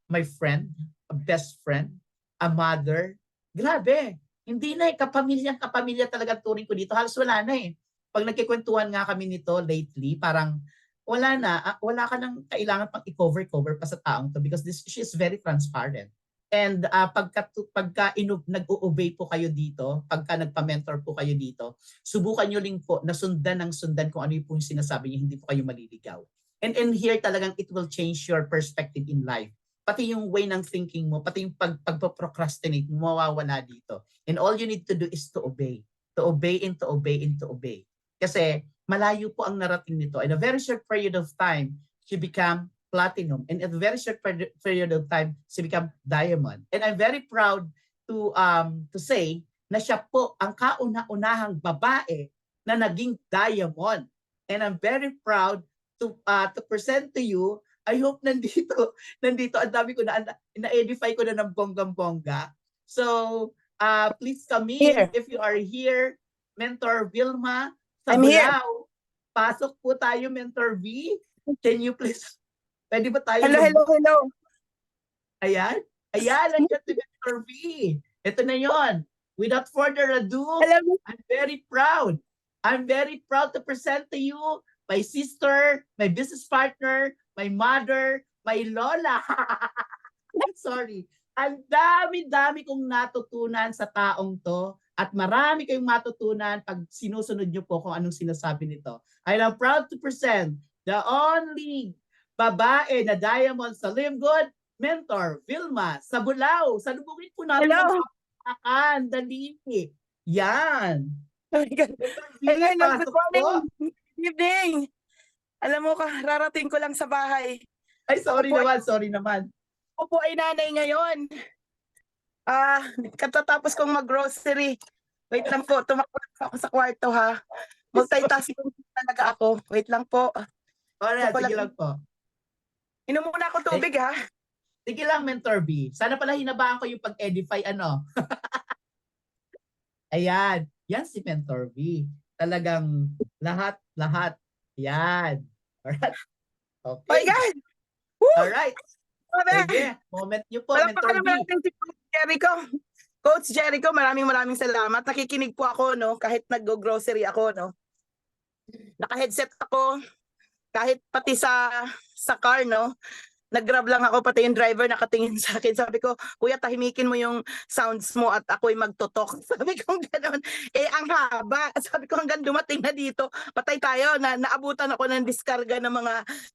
my friend, a best friend, a mother. Grabe, hindi na kapamilya talaga turing ko dito. Halos wala na eh. Pag nagkikwentuhan nga kami nito lately, parang wala ka nang kailangan pang i-cover pa sa taong to because she is very transparent. And pagka nag-o-obey po kayo dito, pagka nagpa-mentor po kayo dito, subukan nyo rin po na sundan kung ano yung sinasabi niya, hindi po kayo maliligaw. And here talagang it will change your perspective in life. Pati yung way ng thinking mo, pati yung pagpo-procrastinate mo, mawawala dito. And all you need to do is to obey. To obey and to obey and to obey. Kasi malayo po ang narating nito. In a very short period of time, she became platinum. And in a very short period of time, she became diamond. And I'm very proud to say na siya po ang kauna-unahang babae na naging diamond. And I'm very proud to present to you. I hope nandito ang dami ko na-edify ko na ng bonggang-bongga. So, please come in if you are here. Mentor Vilma sa Bulao. Pasok po tayo, Mentor V. Can you please, pwede ba tayo? Hello. Ayan, nandiyan si Mentor V. Ito na yon. Without further ado, I'm very proud. I'm very proud to present to you my sister, my business partner, my mother, my lola. Sorry. Ang dami-dami kong natutunan sa taong to at marami kayong matutunan pag sinusunod nyo po kung anong sinasabi nito. I am proud to present the only babae na diamond sa Live Good, Mentor Vilma sa Bulao. Salubungin po natin ang kapakan. Dali. Yan. Oh my God. Hello, good morning. Good evening. Alam mo, rarating ko lang sa bahay. Ay, sorry naman. Ako po ay nanay ngayon. Katatapos kong mag-grocery. Wait lang po, tumakbo ako sa kwarto ha. Multitasking talaga ako. Wait lang po. Alright, sige lang po. Inom muna ako tubig ha. Sige lang, Mentor B. Sana pala hinabaan ko yung pag-edify Ayan. Yan si Mentor B. Talagang lahat. Yan. Alright. Okay. Oh my God! Alright. Sige, moment nyo po, Mentor B. Si Coach Jericho. Coach Jericho, maraming salamat. Nakikinig po ako, no? Kahit nag-grocery ako, no? Naka-headset ako. Kahit pati sa car, no? Nag-grab lang ako, pati yung driver nakatingin sa akin. Sabi ko, kuya, tahimikin mo yung sounds mo at ako'y magtotok. Sabi ko gano'n. Ang haba. Sabi ko hanggang dumating na dito, patay tayo. Naabutan ako ng diskarga ng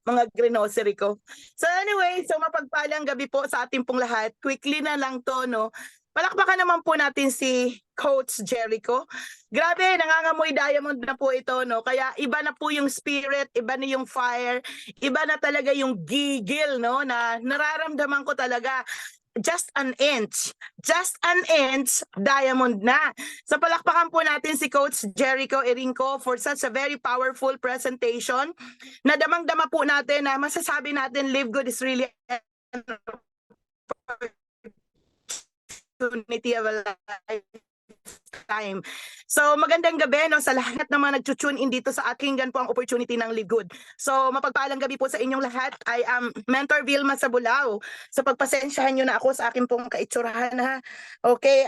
mga grocery ko. So anyway, so mapagpalang gabi po sa ating pong lahat. Quickly na lang to, no? Palakpakan naman po natin si Coach Jericho. Grabe, nangangamoy diamond na po ito, no? Kaya iba na po yung spirit, iba na yung fire, iba na talaga yung gigil, no? Na nararamdaman ko talaga just an inch, diamond na. So palakpakan po natin si Coach Jericho Irinco for such a very powerful presentation. Na damang-dama po natin na masasabi natin Live Good is really opportunity of a lifetime. So magandang gabi, no, sa lahat ng mga nag-tune in dito sa aking po ang opportunity ng Live Good. So mapagpalang gabi po sa inyong lahat. I am Mentor Vilma sa Bulao. So pagpasensyahan nyo na ako sa aking pong kaitsurahan ha. Okay,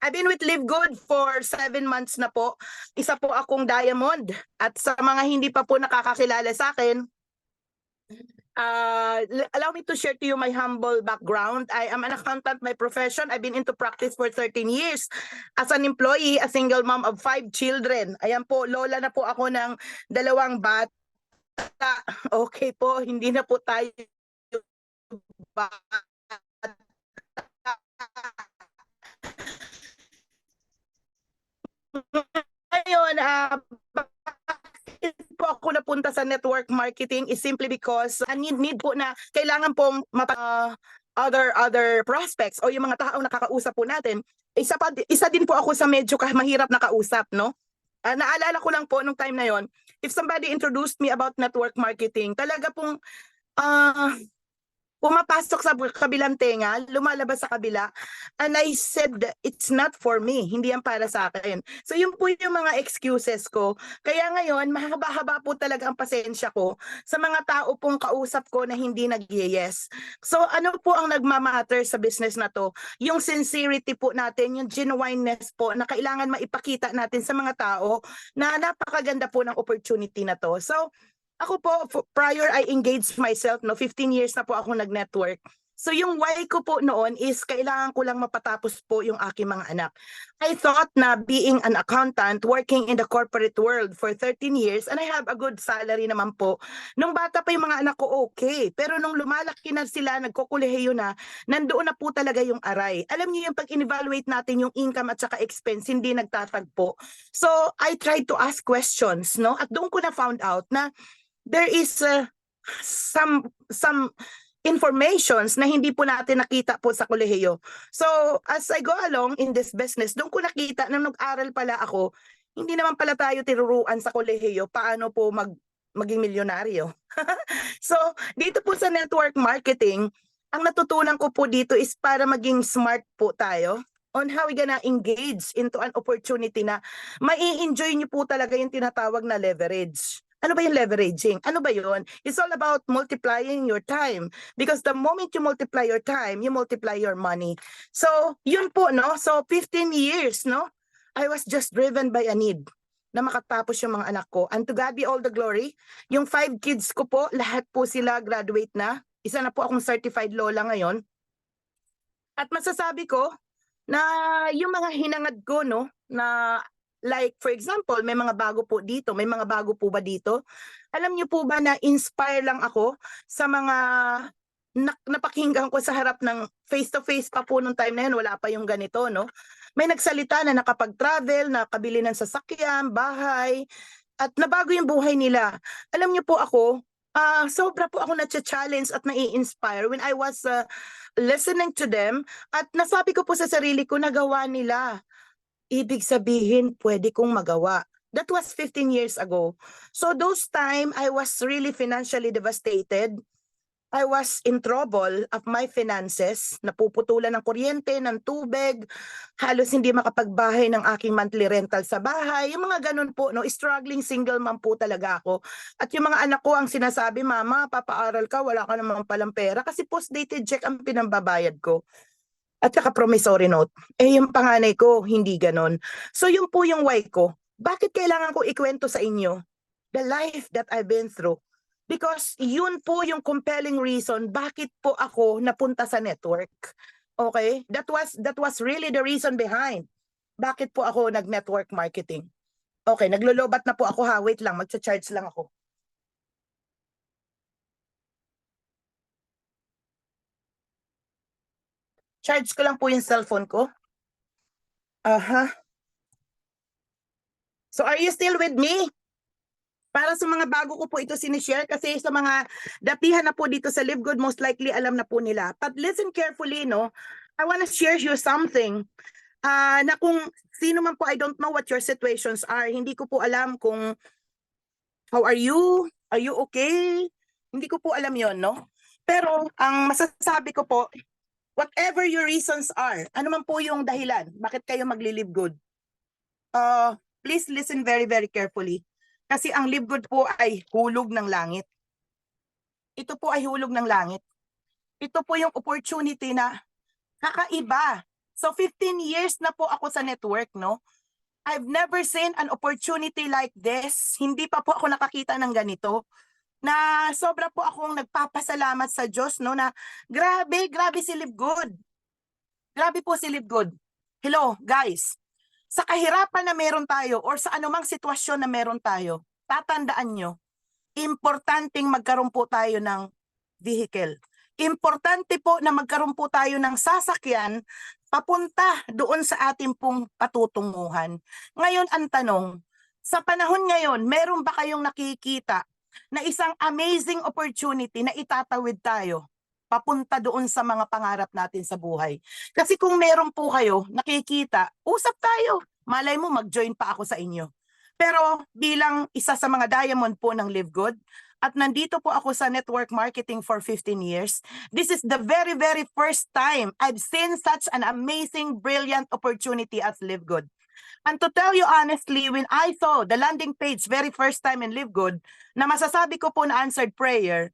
I've been with Live Good for 7 months na po. Isa po akong diamond. At sa mga hindi pa po nakakakilala sa akin, allow me to share to you my humble background. I am an accountant by profession. I've been into practice for 13 years. As an employee, a single mom of 5 children. Ayan po, lola na po ako ng 2 bata. Okay po, hindi na po tayo bata. Ngayon, bakit po ako napunta sa network marketing is simply because need po na kailangan pong other prospects o yung mga taong nakakausap po natin. Isa din po ako sa medyo mahirap na kausap, no? Naalala ko lang po nung time na yon, if somebody introduced me about network marketing, talaga pong pumapasok sa kabilang tenga, lumalabas sa kabila, and I said, it's not for me, hindi yan para sa akin. So yun po yung mga excuses ko. Kaya ngayon, mahaba-haba po talaga ang pasensya ko sa mga tao pong kausap ko na hindi nag-yes. So ano po ang nagmamatter sa business na to? Yung sincerity po natin, yung genuineness po na kailangan maipakita natin sa mga tao na napakaganda po ng opportunity na to. So ako po, prior I engaged myself, no, 15 years na po ako nag-network. So yung why ko po noon is kailangan ko lang mapatapos po yung aking mga anak. I thought na being an accountant, working in the corporate world for 13 years, and I have a good salary naman po. Nung bata pa yung mga anak ko, okay. Pero nung lumalaki na sila, nagkukulehiyo na, nandoon na po talaga yung aray. Alam niyo yung pag in-evaluate natin yung income at saka expense, hindi nagtatagpo. So I tried to ask questions, no? At doon ko na found out na there is some informations na hindi po natin nakita po sa kolehiyo. So, as I go along in this business, doon ko nakita na nag-aral pala ako, hindi naman pala tayo tinuruan sa kolehiyo paano po maging milyonaryo. So, dito po sa network marketing, ang natutunan ko po dito is para maging smart po tayo on how we gonna engage into an opportunity na mai-enjoy niyo po talaga yung tinatawag na leverage. Ano ba yung leveraging? Ano ba yun? It's all about multiplying your time. Because the moment you multiply your time, you multiply your money. So, yun po, no? So, 15 years, no? I was just driven by a need na makatapos yung mga anak ko. And to God be all the glory. Yung 5 kids ko po, lahat po sila graduate na. Isa na po akong certified lola ngayon. At masasabi ko na yung mga hinangad ko, no, na like, for example, may mga bago po dito. May mga bago po ba dito? Alam niyo po ba na inspire lang ako sa mga napakinggan ko sa harap ng face-to-face pa po nung time na yun. Wala pa yung ganito, no? May nagsalita na nakapag-travel, nakabili ng sasakyan, bahay, at nabago yung buhay nila. Alam niyo po ako, sobra po ako na-challenge at nai-inspire when I was listening to them at nasabi ko po sa sarili ko, nagawa nila. Ibig sabihin, pwede kong magawa. That was 15 years ago. So those time, I was really financially devastated. I was in trouble of my finances. Napuputulan ng kuryente, ng tubig. Halos hindi makapagbahay ng aking monthly rental sa bahay. Yung mga ganun po, no? Struggling single mom po talaga ako. At yung mga anak ko ang sinasabi, Mama, papaaral ka, wala ka naman palang pera. Kasi post-dated check ang pinambabayad ko. At saka promissory note. Yung panganay ko, hindi ganon. So yun po yung why ko. Bakit kailangan ko ikwento sa inyo the life that I've been through? Because yun po yung compelling reason bakit po ako napunta sa network. Okay? That was really the reason behind bakit po ako nag-network marketing. Okay, naglolobat na po ako ha. Wait lang, magcha-charge lang ako. Charge ko lang po yung cellphone ko. Aha. So are you still with me? Para sa mga bago ko po ito sinishare kasi sa mga datihan na po dito sa Live Good, most likely alam na po nila. But listen carefully, no? I want to share you something. Na kung sino man po, I don't know what your situations are. Hindi ko po alam kung how are you? Are you okay? Hindi ko po alam yon, no? Pero ang masasabi ko po, whatever your reasons are, ano man po yung dahilan, bakit kayo magli-live good? Please listen very, very carefully. Kasi ang live good po ay hulog ng langit. Ito po ay hulog ng langit. Ito po yung opportunity na kakaiba. So 15 years na po ako sa network, no? I've never seen an opportunity like this. Hindi pa po ako nakakita ng ganito. Na sobra po akong nagpapasalamat sa Diyos, no? Na grabe si Live Good. Grabe po si Live Good. Hello, guys. Sa kahirapan na meron tayo or sa anumang sitwasyon na meron tayo, tatandaan nyo, importanteng magkaroon po tayo ng vehicle. Importante po na magkaroon po tayo ng sasakyan papunta doon sa ating pong patutunguhan. Ngayon ang tanong, sa panahon ngayon, meron ba kayong nakikita na isang amazing opportunity na itatawid tayo papunta doon sa mga pangarap natin sa buhay? Kasi kung meron po kayo nakikita, usap tayo. Malay mo, mag-join pa ako sa inyo. Pero bilang isa sa mga diamond po ng Live Good, at nandito po ako sa network marketing for 15 years, this is the very, very first time I've seen such an amazing, brilliant opportunity as Live Good. And to tell you honestly, when I saw the landing page very first time in Live Good, na masasabi ko po na answered prayer,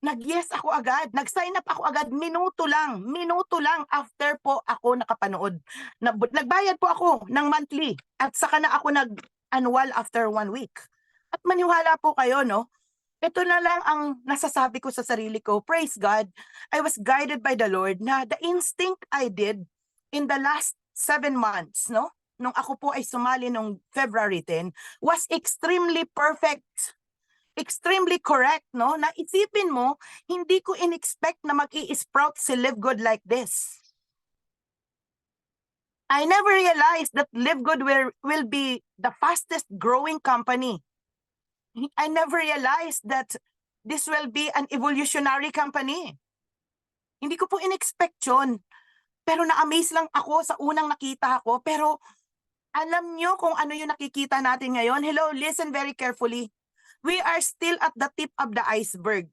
nag-yes ako agad, nag-sign up ako agad, minuto lang after po ako nakapanood. Nagbayad po ako ng monthly at saka na ako nag-annual after 1 week. At maniwala po kayo, no? Ito na lang ang nasasabi ko sa sarili ko. Praise God, I was guided by the Lord na the instinct I did in the last 7 months, no? Nung ako po ay sumali nung February 10, was extremely perfect. Extremely correct, no? Naisipin mo, hindi ko in-expect na mag-i-sprout si Live Good like this. I never realized that Live Good will be the fastest growing company. I never realized that this will be an evolutionary company. Hindi ko po in-expect yun. Pero na-amaze lang ako sa unang nakita ko. Pero alam nyo kung ano yung nakikita natin ngayon? Hello, listen very carefully. We are still at the tip of the iceberg.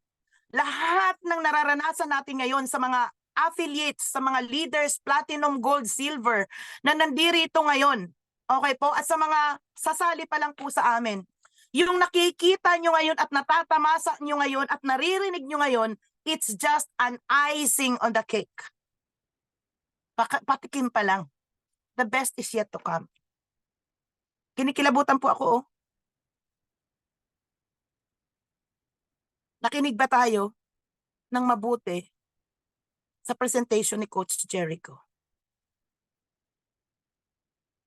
Lahat ng nararanasan natin ngayon sa mga affiliates, sa mga leaders, platinum, gold, silver, na nandirito ngayon. Okay po? At sa mga sasali pa lang po sa amin. Yung nakikita nyo ngayon at natatamasa nyo ngayon at naririnig nyo ngayon, it's just an icing on the cake. Patikim pa lang. The best is yet to come. Kinikilabutan po ako, oh. Nakinig ba tayo ng mabuti sa presentation ni Coach Jericho?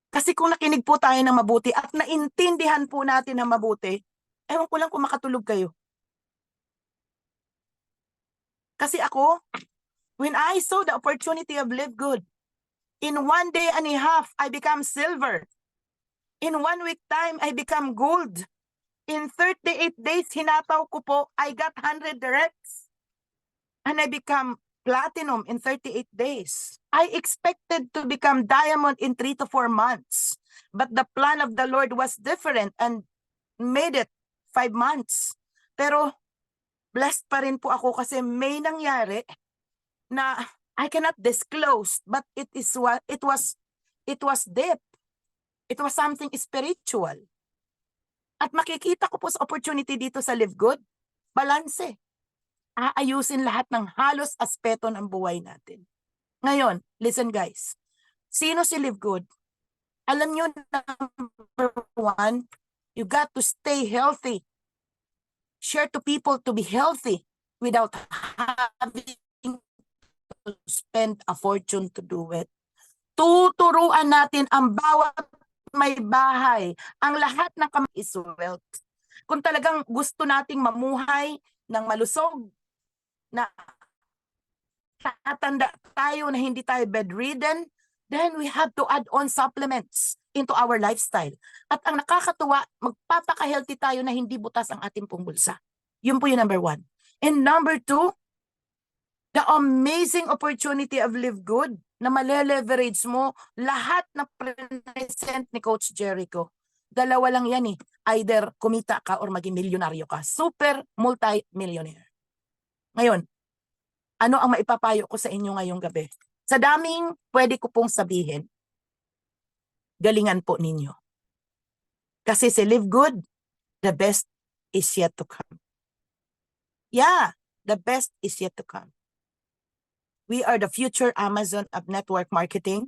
Kasi kung nakinig po tayo ng mabuti at naintindihan po natin ng mabuti, ewan ko lang kung makatulog kayo. Kasi ako, when I saw the opportunity of Live Good, in 1 day and a half, I become silver. In 1 week time, I become gold. In 38 days, hinataw ko po, I got 100 directs. And I become platinum in 38 days. I expected to become diamond in 3 to 4 months. But the plan of the Lord was different and made it 5 months. Pero blessed pa rin po ako kasi may nangyari na I cannot disclose, but it was deep. It was something spiritual. At makikita ko po sa opportunity dito sa Live Good, balanse. Aayusin lahat ng halos aspeto ng buhay natin. Ngayon, listen guys. Sino si Live Good? Alam nyo, number 1, you got to stay healthy. Share to people to be healthy without having to spend a fortune to do it. Tuturuan natin ang bawat may bahay. Ang lahat ng kamay is wealth. Kung talagang gusto nating mamuhay ng malusog, na tatanda tayo na hindi tayo bedridden, then we have to add on supplements into our lifestyle. At ang nakakatuwa, magpapaka-healthy tayo na hindi butas ang ating pong bulsa. Yun po yung number 1. And number 2, the amazing opportunity of Live Good na male-leverage mo lahat na present ni Coach Jericho. Dalawa lang yan eh. Either kumita ka or maging milyonaryo ka. Super multi-millionaire. Ngayon, ano ang maipapayo ko sa inyo ngayong gabi? Sa daming pwede ko pong sabihin, galingan po ninyo. Kasi si Live Good, the best is yet to come. Yeah, the best is yet to come. We are the future Amazon of network marketing.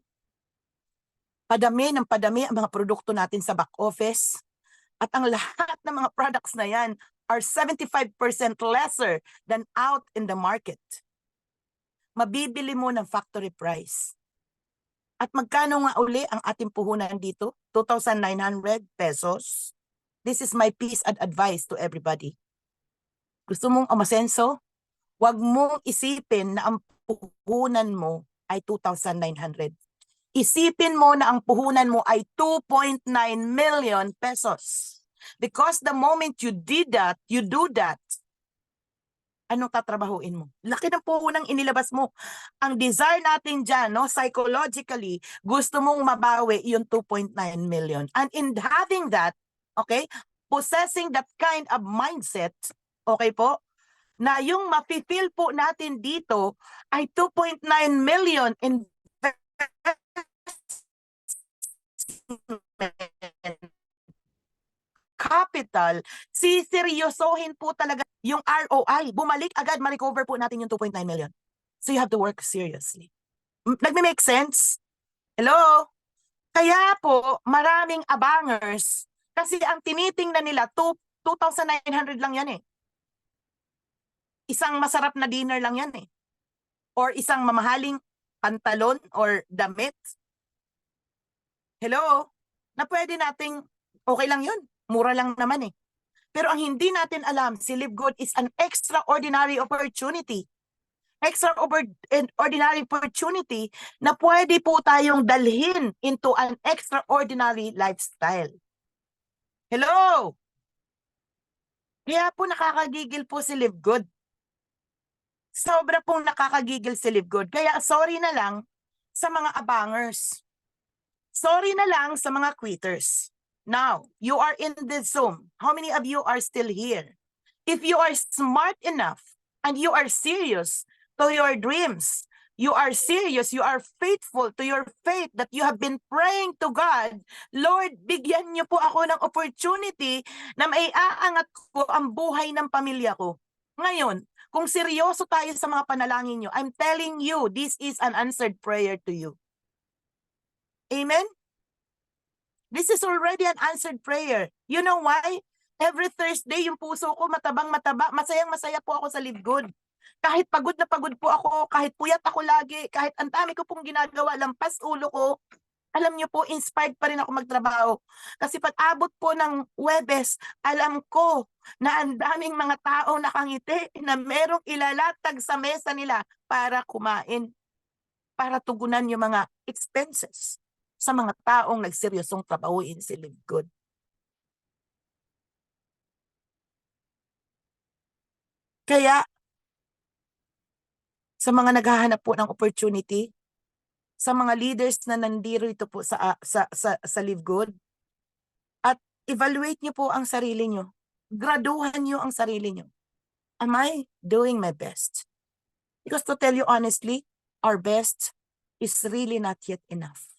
Padami ng padami ang mga produkto natin sa back office. At ang lahat ng mga products na yan are 75% lesser than out in the market. Mabibili mo ng factory price. At magkano nga uli ang ating puhunan dito? 2,900 pesos. This is my piece and advice to everybody. Gusto mong umasenso? Huwag mong isipin na ang puhunan mo ay 2,900. Isipin mo na ang puhunan mo ay 2.9 million pesos. Because the moment you do that, anong tatrabahuin mo? Laki ng puhunang inilabas mo. Ang desire natin dyan, no, psychologically, gusto mong mabawi yung 2.9 million. And in having that, okay, possessing that kind of mindset, okay po, na yung mafe-feel po natin dito ay 2.9 million in capital, siseryosohin po talaga yung ROI. Bumalik agad, ma-recover po natin yung 2.9 million. So you have to work seriously. Nagme-make sense? Hello? Kaya po, maraming abangers kasi ang tinitingnan nila, 2,900 lang yan eh. Isang masarap na dinner lang yan eh. Or isang mamahaling pantalon or damit. Hello? Na pwede nating, okay lang yun. Mura lang naman eh. Pero ang hindi natin alam, si Live Good is an extraordinary opportunity. Extraordinary opportunity na pwede po tayong dalhin into an extraordinary lifestyle. Hello? Kaya po nakakagigil po si Live Good. Sobra pong nakakagigil si Live Good. Kaya sorry na lang sa mga abangers. Sorry na lang sa mga quitters. Now, you are in this Zoom. How many of you are still here? If you are smart enough and you are serious to your dreams, you are serious, you are faithful to your faith that you have been praying to God, Lord, bigyan niyo po ako ng opportunity na maiaangat ko ang buhay ng pamilya ko. Ngayon, kung seryoso tayo sa mga panalangin niyo, I'm telling you, this is an answered prayer to you. Amen? This is already an answered prayer. You know why? Every Thursday, yung puso ko matabang-mataba. Masayang-masaya po ako sa Live Good. Kahit pagod na pagod po ako, kahit puyat ako lagi, kahit ang dami ko pong ginagawa, lampas ulo ko, alam niyo po, inspired pa rin ako magtrabaho. Kasi pag abot po ng Huwebes, alam ko na ang daming mga tao nakangiti na merong ilalatag sa mesa nila para kumain, para tugunan yung mga expenses sa mga taong nagseryosong trabahuin si Live Good. Kaya, sa mga naghahanap po ng opportunity, sa mga leaders na nandito po sa Live Good, at evaluate niyo po ang sarili niyo. Graduhan niyo ang sarili niyo. Am I doing my best? Because to tell you honestly, our best is really not yet enough.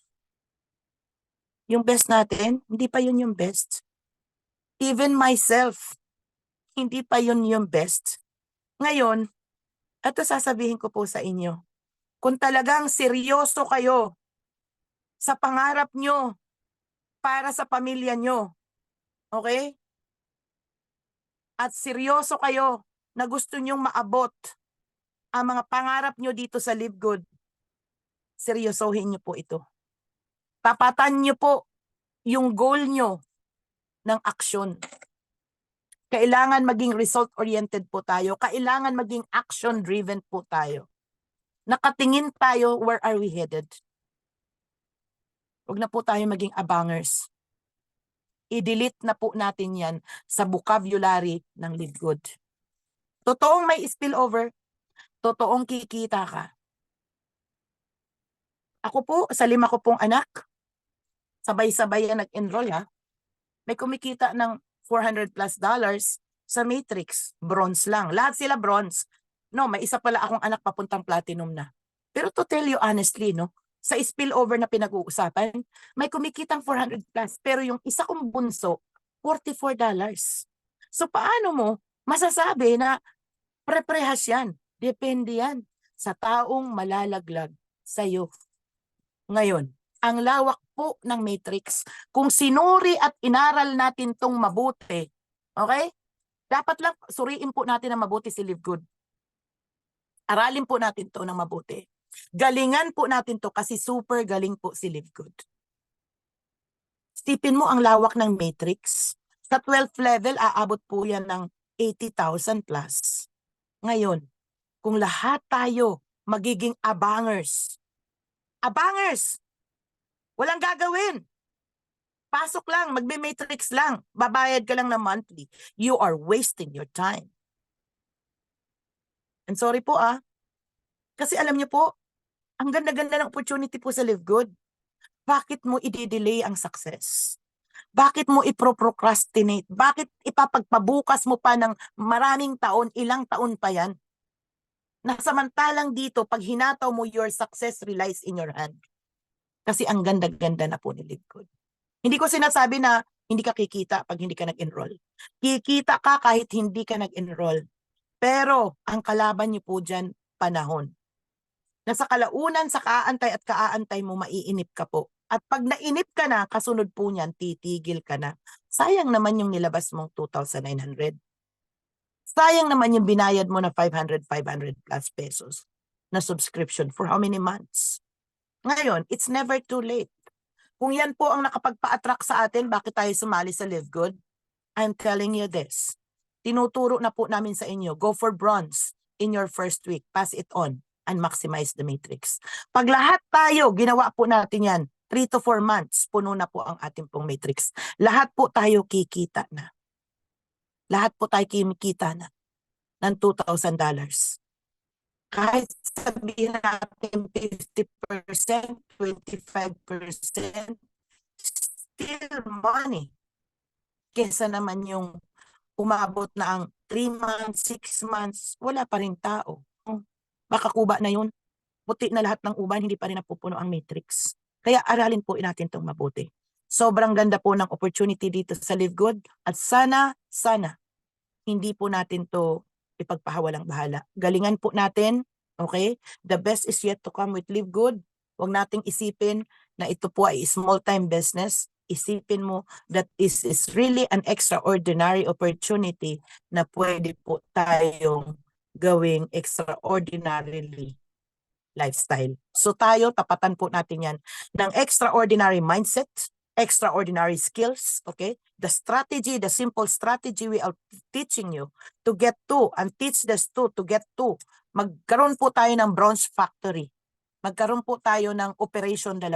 Yung best natin, hindi pa yun yung best. Even myself, hindi pa yun yung best. Ngayon, ito sasabihin ko po sa inyo, kung talagang seryoso kayo sa pangarap nyo para sa pamilya nyo, okay? At seryoso kayo na gusto nyong maabot ang mga pangarap nyo dito sa Live Good, seryosohin nyo po ito. Tapatan nyo po yung goal nyo ng aksyon. Kailangan maging result-oriented po tayo. Kailangan maging action-driven po tayo. Nakatingin tayo, where are we headed? Huwag na po tayo maging abangers. I-delete na po natin yan sa vocabulary ng Live Good. Totoong may spillover, totoong kikita ka. Ako po, sa 5 ko pong anak, sabay-sabay yan nag-enroll ha. May kumikita ng $400+ sa Matrix. Bronze lang. Lahat sila bronze. No, may isa pala akong anak papuntang platinum na. Pero to tell you honestly, no, sa spillover na pinag-uusapan, may kumikitang $400+. Pero yung isa kong bunso, $44. So paano mo masasabi na pre-prehas yan? Depende yan sa taong malalaglag sa'yo. Ngayon, ang lawak po ng matrix, kung sinuri at inaral natin tong mabuti, okay? Dapat lang suriin po natin ng mabuti si Live Good. Aralin po natin to ng mabuti. Galingan po natin to kasi super galing po si Live Good. Stipin mo ang lawak ng matrix. Sa 12th level, aabot po yan ng 80,000+. Ngayon, kung lahat tayo magiging abangers. Abangers! Walang gagawin. Pasok lang, magbe-matrix lang. Babayad ka lang ng monthly. You are wasting your time. And sorry po kasi alam niyo po, ang ganda-ganda ng opportunity po sa Live Good. Bakit mo i-delay ang success? Bakit mo i-procrastinate? Bakit ipapagpabukas mo pa ng maraming taon, ilang taon pa yan? Nasamantalang dito, pag hinataw mo, your success relies in your hand. Kasi ang ganda-ganda na po ni Live Good. Hindi ko sinasabi na hindi ka kikita pag hindi ka nag-enroll. Kikita ka kahit hindi ka nag-enroll. Pero ang kalaban niyo po dyan, panahon. Nasa kalaunan, sa kaantay at kaaantay mo, maiinip ka po. At pag nainip ka na, kasunod po niyan, titigil ka na. Sayang naman yung nilabas mong 2,900. Sayang naman yung binayad mo na 500 plus pesos na subscription for how many months? Ngayon, it's never too late. Kung yan po ang nakapagpa-attract sa atin, bakit tayo sumali sa Live Good? I'm telling you this. Tinuturo na po namin sa inyo, go for bronze in your first week. Pass it on and maximize the matrix. Pag lahat tayo, ginawa po natin yan, 3 to 4 months, puno na po ang ating pong matrix. Lahat po tayo kikita na. Lahat po tayo kikita na ng $2,000. Kahit sabihin natin 50%, 25%, still money. Kesa naman yung umabot na ang 3 months, 6 months, wala pa rin tao. Baka kuba na yun. Puti na lahat ng uban, hindi pa rin napupuno ang matrix. Kaya aralin po natin itong mabuti. Sobrang ganda po ng opportunity dito sa Live Good. At sana, hindi po natin to ipagpahawalang bahala. Galingan po natin, okay? The best is yet to come with Live Good. Huwag nating isipin na ito po ay small-time business. Isipin mo that this is really an extraordinary opportunity na pwede po tayong gawing extraordinarily lifestyle. So tayo, tapatan po natin yan ng extraordinary mindset, extraordinary skills, okay? The strategy, the simple strategy we are teaching you to get to and teach this to get to. Magkaroon po tayo ng bronze factory. Magkaroon po tayo ng operation 2.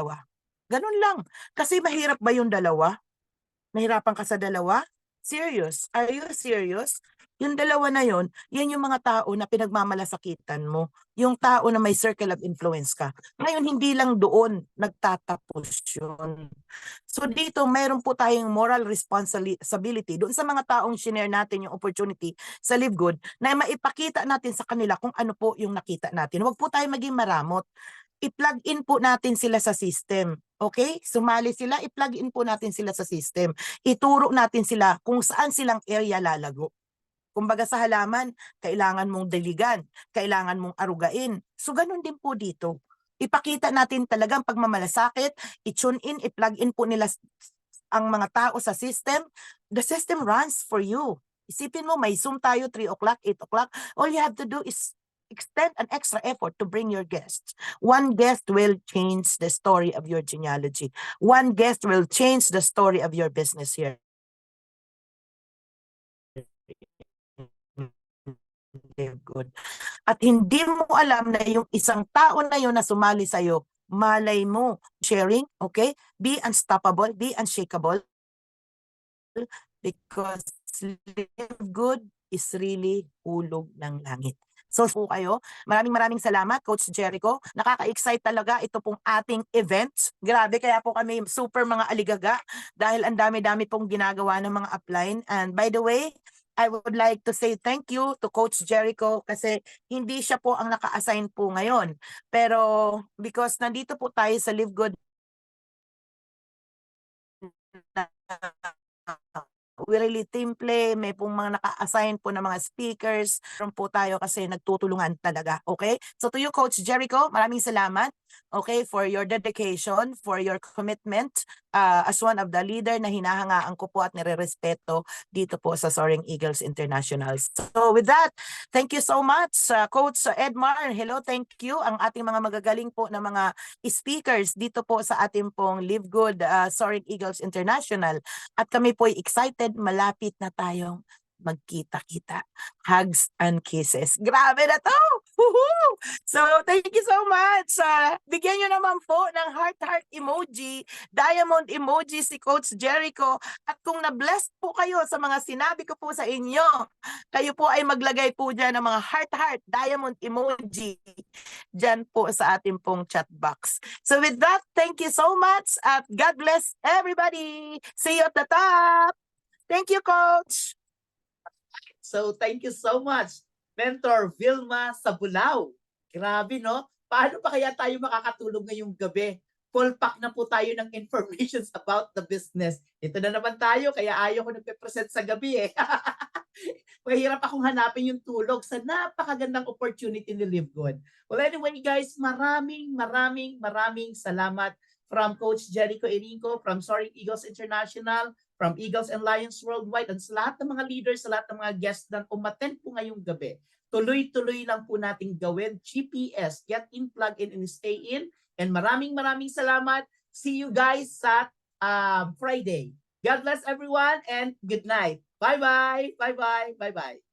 Ganun lang. Kasi mahirap ba yung 2? Nahirapan ka sa 2? Serious? Are you serious? Yung 2 na yun, yan yung mga tao na pinagmamalasakitan mo. Yung tao na may circle of influence ka. Ngayon, hindi lang doon nagtatapos yun. So dito, mayroon po tayong moral responsibility doon sa mga taong shinare natin yung opportunity sa Live Good na maipakita natin sa kanila kung ano po yung nakita natin. Huwag po tayo maging maramot. I-plug in po natin sila sa system. Okay? Sumali sila, i-plug in po natin sila sa system. Ituro natin sila kung saan silang area lalago. Kumbaga sa halaman, kailangan mong diligan, kailangan mong arugain. So ganun din po dito. Ipakita natin talagang pagmamalasakit, i-tune in, i-plug in po nila ang mga tao sa system. The system runs for you. Isipin mo, may Zoom tayo 3 o'clock, 8 o'clock. All you have to do is extend an extra effort to bring your guests. One guest will change the story of your genealogy. One guest will change the story of your business here. Good. At hindi mo alam na yung isang tao na yun na sumali sa'yo, malay mo, sharing, okay? Be unstoppable, be unshakable, because Live Good is really hulog ng langit. So po kayo, maraming salamat, Coach Jericho. Nakaka-excite talaga ito pong ating event. Grabe, kaya po kami super mga aligaga dahil ang dami-dami pong ginagawa ng mga upline. And by the way, I would like to say thank you to Coach Jericho kasi hindi siya po ang naka-assign po ngayon. Pero because nandito po tayo sa Live Good, we really team play, may pong mga naka-assign po ng mga speakers. Meron po tayo kasi nagtutulungan talaga, okay? So to you, Coach Jericho, maraming salamat, okay, for your dedication, for your commitment as one of the leader na hinahangaan ko po at nire-respeto dito po sa Soaring Eagles International. So with that, thank you so much, Coach Edmar. Hello, thank you. Ang ating mga magagaling po na mga speakers dito po sa ating pong Live Good Soaring Eagles International. At kami po ay excited, malapit na tayong magkita-kita. Hugs and kisses. Grabe na to! Woohoo! So, thank you so much. Bigyan nyo naman po ng heart emoji, diamond emoji si Coach Jericho. At kung na-blessed po kayo sa mga sinabi ko po sa inyo, kayo po ay maglagay po dyan ng mga heart, diamond emoji dyan po sa ating pong chat box. So with that, thank you so much at God bless everybody. See you at the top. Thank you, Coach. So thank you so much, Mentor Vilma Sabulao. Grabe, no? Paano pa kaya tayo makakatulong ngayong gabi? Full pack na po tayo ng informations about the business. Ito na naman tayo, kaya ayaw ko nagpe-present sa gabi eh. Mahirap akong hanapin yung tulog sa napakagandang opportunity ni Live Good. Well, anyway guys, maraming salamat from Coach Jericho Irinco, from Soaring Eagles International, from Eagles and Lions Worldwide, and sa lahat ng mga leaders, sa lahat ng mga guests na umattend po ngayong gabi. Tuloy-tuloy lang po nating gawin. GPS, get in, plug in, and stay in. And maraming salamat. See you guys sa Friday. God bless everyone and good night. Bye-bye. Bye-bye. Bye-bye.